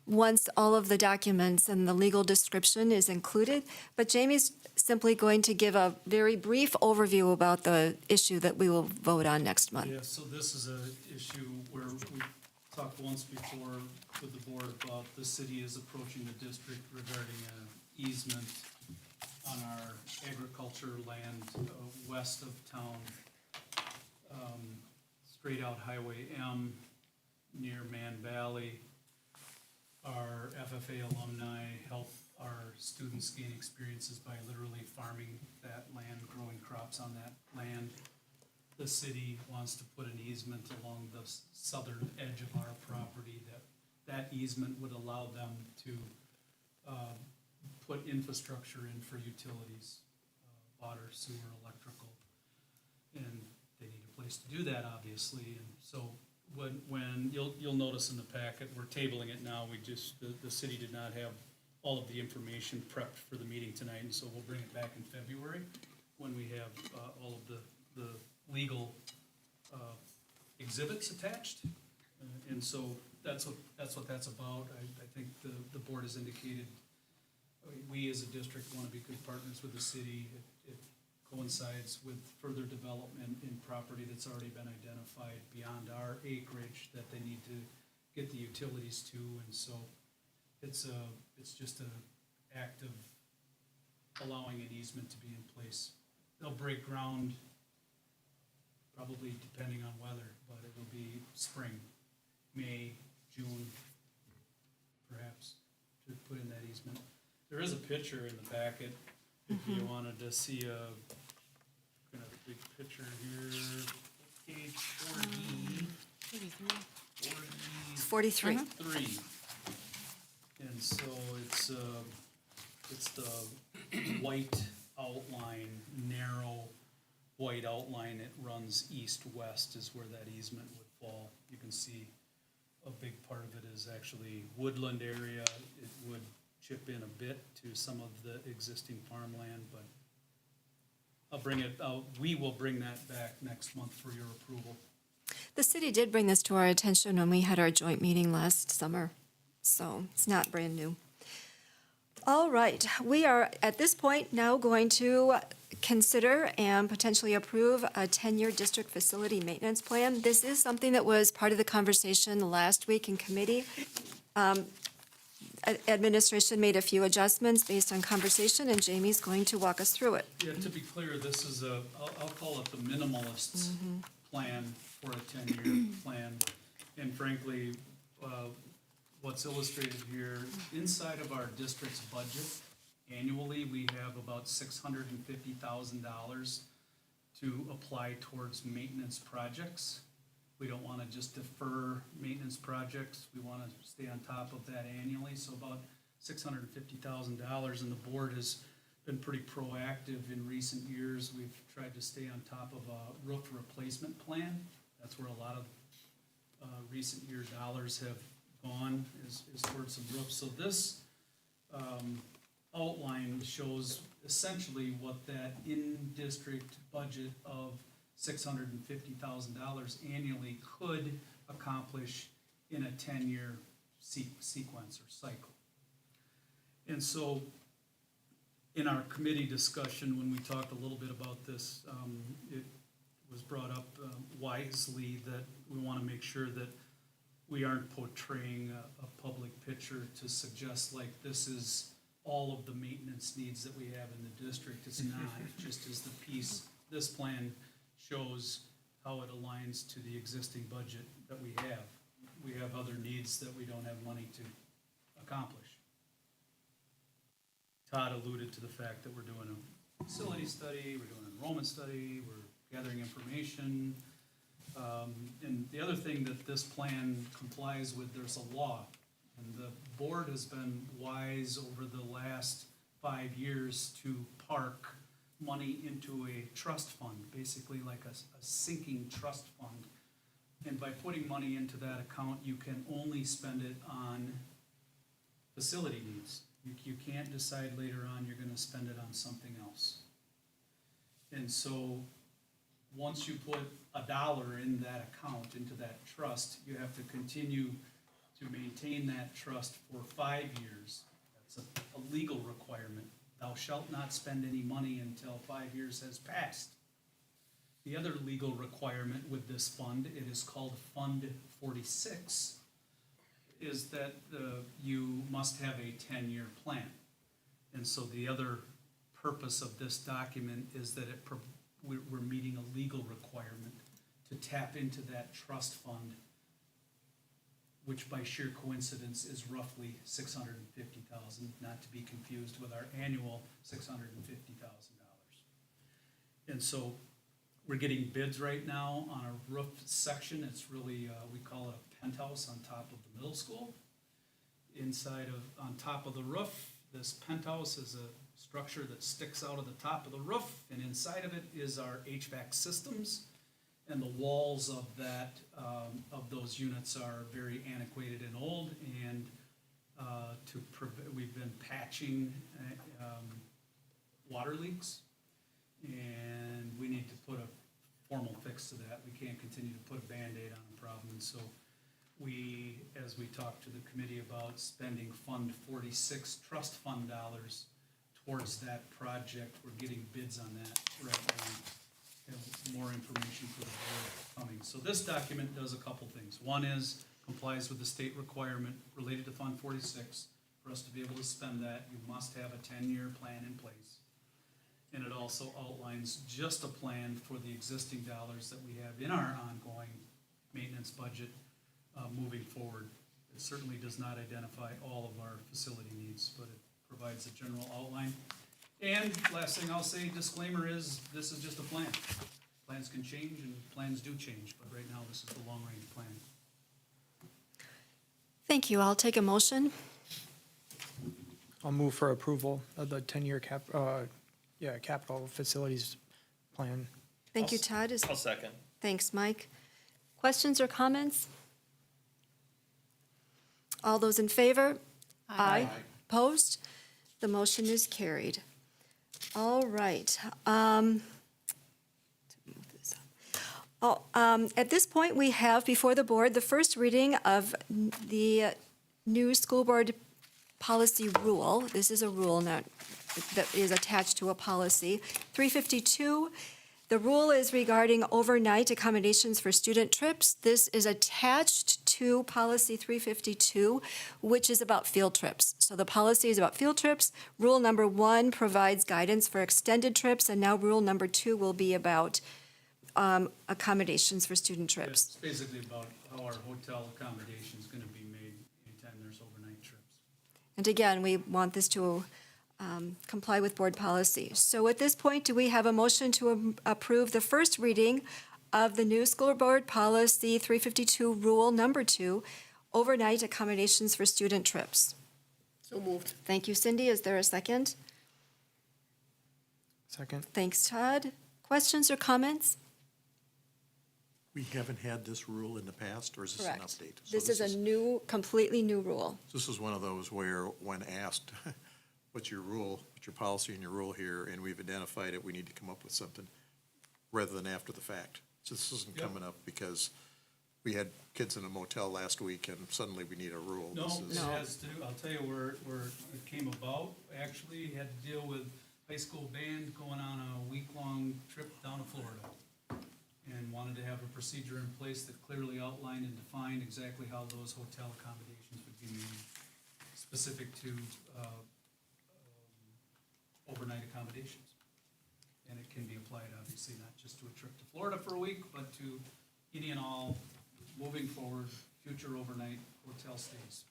once all of the documents and the legal description is included. But Jamie's simply going to give a very brief overview about the issue that we will vote on next month. Yeah, so this is an issue where we talked once before with the board about the city is approaching the district regarding an easement on our agriculture land west of town, straight out Highway M near Man Valley. Our FFA alumni help our students gain experiences by literally farming that land, growing crops on that land. The city wants to put an easement along the southern edge of our property that easement would allow them to put infrastructure in for utilities, water, sewer, electrical. And they need a place to do that, obviously. And so when you'll notice in the packet, we're tabling it now. We just, the city did not have all of the information prepped for the meeting tonight, and so we'll bring it back in February when we have all of the legal exhibits attached. And so that's what that's about. I think the board has indicated we as a district want to be good partners with the city. It coincides with further development in property that's already been identified beyond our acreage that they need to get the utilities to. And so it's just an act of allowing an easement to be in place. They'll break ground probably depending on weather, but it will be spring, May, June, perhaps, to put in that easement. There is a picture in the packet if you wanted to see kind of a big picture here, page 4D. 43. 43. And so it's the white outline, narrow, white outline that runs east-west is where that easement would fall. You can see a big part of it is actually woodland area. It would chip in a bit to some of the existing farmland, but we will bring that back next month for your approval. The city did bring this to our attention when we had our joint meeting last summer, so it's not brand new. All right, we are at this point now going to consider and potentially approve a 10-year district facility maintenance plan. This is something that was part of the conversation last week in committee. Administration made a few adjustments based on conversation, and Jamie's going to walk us through it. Yeah, to be clear, this is I'll call it the minimalist's plan for a 10-year plan. And frankly, what's illustrated here, inside of our district's budget, annually, we have about $650,000 to apply towards maintenance projects. We don't want to just defer maintenance projects. We want to stay on top of that annually, so about $650,000. And the board has been pretty proactive in recent years. We've tried to stay on top of a roof replacement plan. That's where a lot of recent year dollars have gone, is towards some roofs. So this outline shows essentially what that in-district budget of $650,000 annually could accomplish in a 10-year sequence or cycle. And so in our committee discussion, when we talked a little bit about this, it was brought up wisely that we want to make sure that we aren't portraying a public picture to suggest like this is all of the maintenance needs that we have in the district. It's not. It just is the piece. This plan shows how it aligns to the existing budget that we have. We have other needs that we don't have money to accomplish. Todd alluded to the fact that we're doing a facility study, we're doing an enrollment study, we're gathering information. And the other thing that this plan complies with, there's a law. And the board has been wise over the last 5 years to park money into a trust fund, basically like a sinking trust fund. And by putting money into that account, you can only spend it on facility needs. You can't decide later on you're gonna spend it on something else. And so, once you put $1 in that account, into that trust, you have to continue to maintain that trust for 5 years. That's a legal requirement. Thou shalt not spend any money until 5 years has passed. The other legal requirement with this fund, it is called Fund 46, is that you must have a 10-year plan. And so the other purpose of this document is that we're meeting a legal requirement to tap into that trust fund, which by sheer coincidence is roughly $650,000, not to be confused with our annual $650,000. And so we're getting bids right now on a roof section. It's really, we call it a penthouse on top of the middle school. On top of the roof, this penthouse is a structure that sticks out of the top of the roof, and inside of it is our HVAC systems. And the walls of of those units are very antiquated and old, and we've been patching water leaks, and we need to put a formal fix to that. We can't continue to put a Band-Aid on the problem, and so as we talked to the committee about spending Fund 46 trust fund dollars towards that project, we're getting bids on that right now. Have more information for the board coming. So this document does a couple things. One is complies with the state requirement related to Fund 46. For us to be able to spend that, you must have a 10-year plan in place. And it also outlines just a plan for the existing dollars that we have in our ongoing maintenance budget moving forward. It certainly does not identify all of our facility needs, but it provides a general outline. And last thing I'll say, disclaimer is, this is just a plan. Plans can change and plans do change, but right now this is the long-range plan. Thank you. I'll take a motion. I'll move for approval of the 10-year capital facilities plan. Thank you, Todd. I'll second. Thanks, Mike. Questions or comments? All those in favor? Aye. Opposed? The motion is carried. All right. At this point, we have before the board the first reading of the new school board policy rule. This is a rule that is attached to a policy. 352, the rule is regarding overnight accommodations for student trips. This is attached to policy 352, which is about field trips. So the policy is about field trips. Rule number 1 provides guidance for extended trips, and now rule number 2 will be about accommodations for student trips. It's basically about how our hotel accommodation is going to be made anytime there's overnight trips. And again, we want this to comply with board policy. So at this point, do we have a motion to approve the first reading of the new school board policy 352 rule number 2, overnight accommodations for student trips? So moved. Thank you, Cindy. Is there a second? Second. Thanks, Todd. Questions or comments? We haven't had this rule in the past, or is this an Correct. update? So This is a new, completely new rule. This is one of those where, when asked, what's your rule, what's your policy and your rule here, and we've identified it, we need to come up with something, rather than after the fact. So this isn't Yep. coming up because we had kids in a motel last week, and suddenly we need a rule. No, This it is- has to, I'll tell you where it came about. Actually, had to deal with high school band going on a week-long trip down to Florida. And wanted to have a procedure in place that clearly outlined and defined exactly how those hotel accommodations would be made, specific to overnight accommodations. And it can be applied, obviously, not just to a trip to Florida for a week, but to any and all, moving forward, future overnight hotel stays.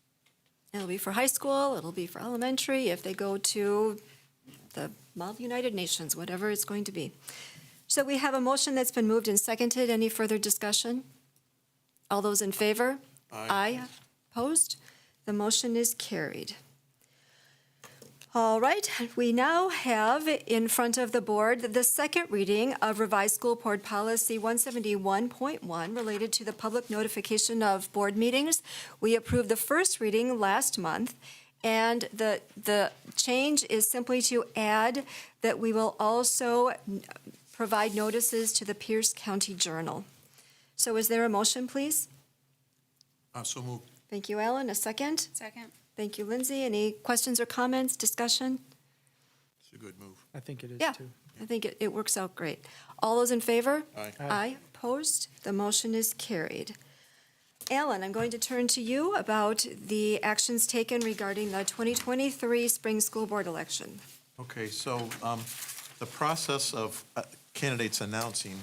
It'll be for high school, it'll be for elementary, if they go to the Model United Nations, whatever it's going to be. So we have a motion that's been moved and seconded. Any further discussion? All those in favor? Aye. Opposed? The motion is carried. All right, we now have in front of the board the second reading of revised school board policy 171.1 related to the public notification of board meetings. We approved the first reading last month, and the change is simply to add that we will also provide notices to the Pierce County Journal. So is there a motion, please? So moved. Thank you, Ellen. A second? Second. Thank you, Lindsay. Any questions or comments, discussion? It's a good move. I think it is Yeah, too. I think it works out great. All those in favor? Aye. Aye. Opposed? The motion is carried. Alan, I'm going to turn to you about the actions taken regarding the 2023 spring school board election. Okay, so the process of candidates announcing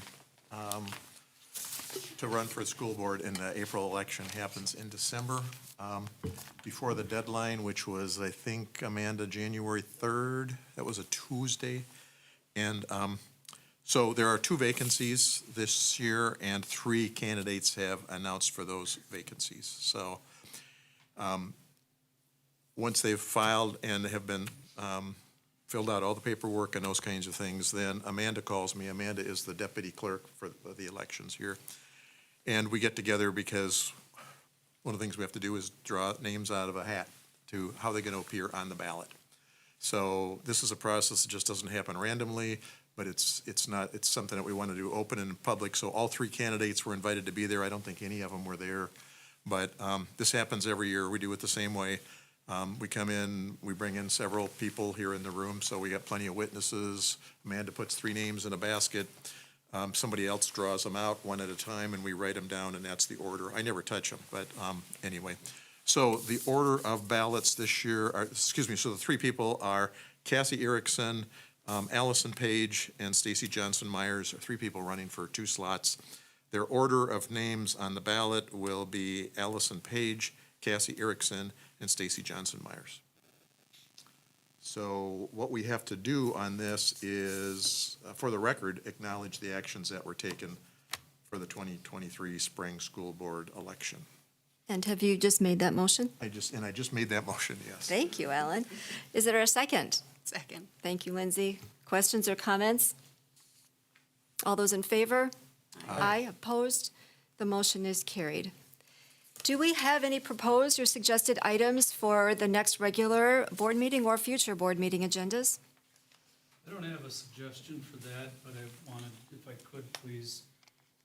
to run for the school board in the April election happens in December, before the deadline, which was, I think, Amanda, January 3rd. That was a Tuesday. And so there are 2 vacancies this year, and 3 candidates have announced for those vacancies. So once they've filed and have been filled out all the paperwork and those kinds of things, then Amanda calls me. Amanda is the deputy clerk for the elections here. And we get together because one of the things we have to do is draw names out of a hat to how they're going to appear on the ballot. So this is a process that just doesn't happen randomly, but it's something that we want to do open and public. So all 3 candidates were invited to be there. I don't think any of them were there. But this happens every year. We do it the same way. We come in, we bring in several people here in the room, so we got plenty of witnesses. Amanda puts 3 names in a basket. Somebody else draws them out one at a time, and we write them down, and that's the order. I never touch them, but anyway. So the order of ballots this year are, so the 3 people are Cassie Erickson, Allison Page, and Stacy Johnson Myers, are 3 people running for 2 slots. Their order of names on the ballot will be Allison Page, Cassie Erickson, and Stacy Johnson Myers. So what we have to do on this is, for the record, acknowledge the actions that were taken for the 2023 spring school board election. And have you just made that motion? I just made that motion, yes. Thank you, Alan. Is there a second? Second. Thank you, Lindsay. Questions or comments? All those in favor? Aye. Opposed? The motion is carried. Do we have any proposed or suggested items for the next regular board meeting or future board meeting agendas? I don't have a suggestion for that, but I wanted, if I could, please,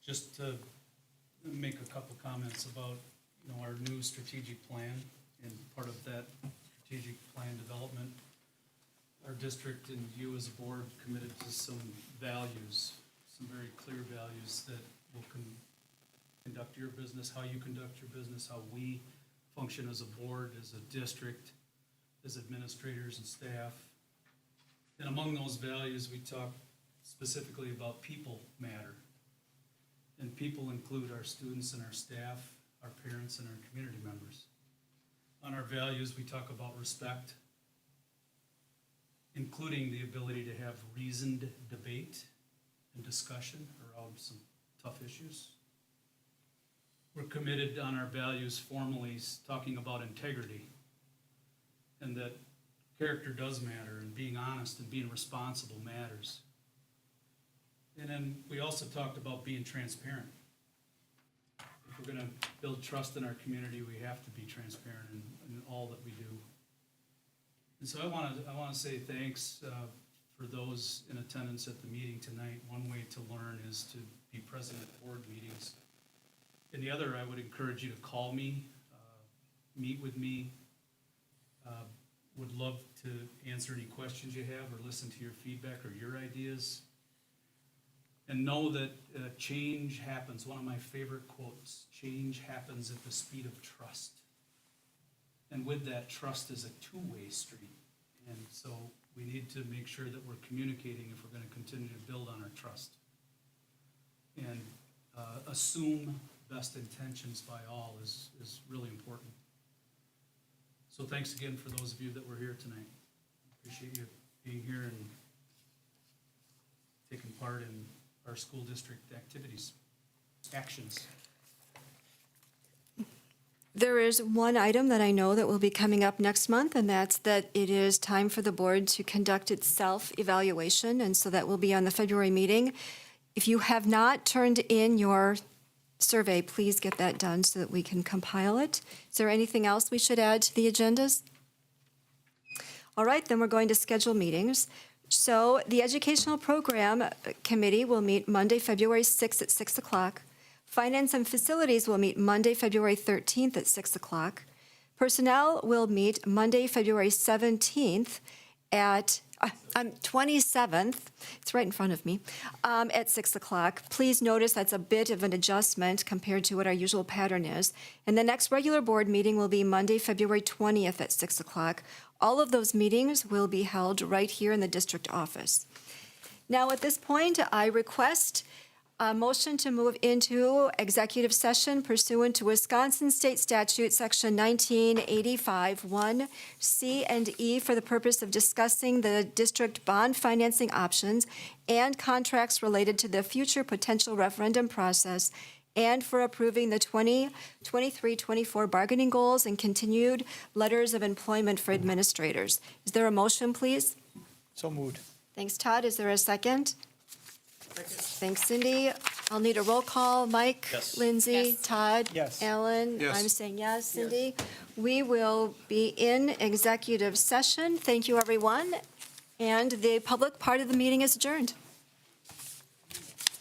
just to make a couple comments about, our new strategic plan, and part of that strategic plan development. Our district and you as a board committed to some values, some very clear values that will conduct your business, how you conduct your business, how we function as a board, as a district, as administrators and staff. And among those values, we talk specifically about people matter. And people include our students and our staff, our parents and our community members. On our values, we talk about respect, including the ability to have reasoned debate and discussion around some tough issues. We're committed on our values formally talking about integrity, and that character does matter, and being honest and being responsible matters. And then we also talked about being transparent. If we're gonna build trust in our community, we have to be transparent in all that we do. And so I wanna say thanks for those in attendance at the meeting tonight. One way to learn is to be present at board meetings. And the other, I would encourage you to call me, meet with me. Would love to answer any questions you have or listen to your feedback or your ideas. And know that change happens, one of my favorite quotes, change happens at the speed of trust. And with that, trust is a two-way street. And so we need to make sure that we're communicating if we're gonna continue to build on our trust. And assume best intentions by all is really important. So thanks again for those of you that were here tonight. Appreciate you being here and taking part in our school district activities, actions. There is one item that I know that will be coming up next month, and that's that it is time for the board to conduct its self-evaluation, and so that will be on the February meeting. If you have not turned in your survey, please get that done so that we can compile it. Is there anything else we should add to the agendas? All right, then we're going to schedule meetings. So the Educational Program Committee will meet Monday, February 6th at 6 o'clock. Finance and Facilities will meet Monday, February 13th at 6 o'clock. Personnel will meet Monday, February 17th at 27th, it's right in front of me, at 6 o'clock. Please notice that's a bit of an adjustment compared to what our usual pattern is. And the next regular board meeting will be Monday, February 20th at 6 o'clock. All of those meetings will be held right here in the district office. Now, at this point, I request a motion to move into executive session pursuant to Wisconsin State Statute, Section 1985, 1C and E, for the purpose of discussing the district bond financing options and contracts related to the future potential referendum process, and for approving the 2023-24 bargaining goals and continued letters of employment for administrators. Is there a motion, please? So moved. Thanks, Todd. Is there a second? Thanks, Cindy. I'll need a roll call. Mike? Yes. Lindsay? Yes. Todd? Yes. Alan? Yes. I'm saying yes. Cindy? We will be in executive session. Thank you, everyone. And the public part of the meeting is adjourned.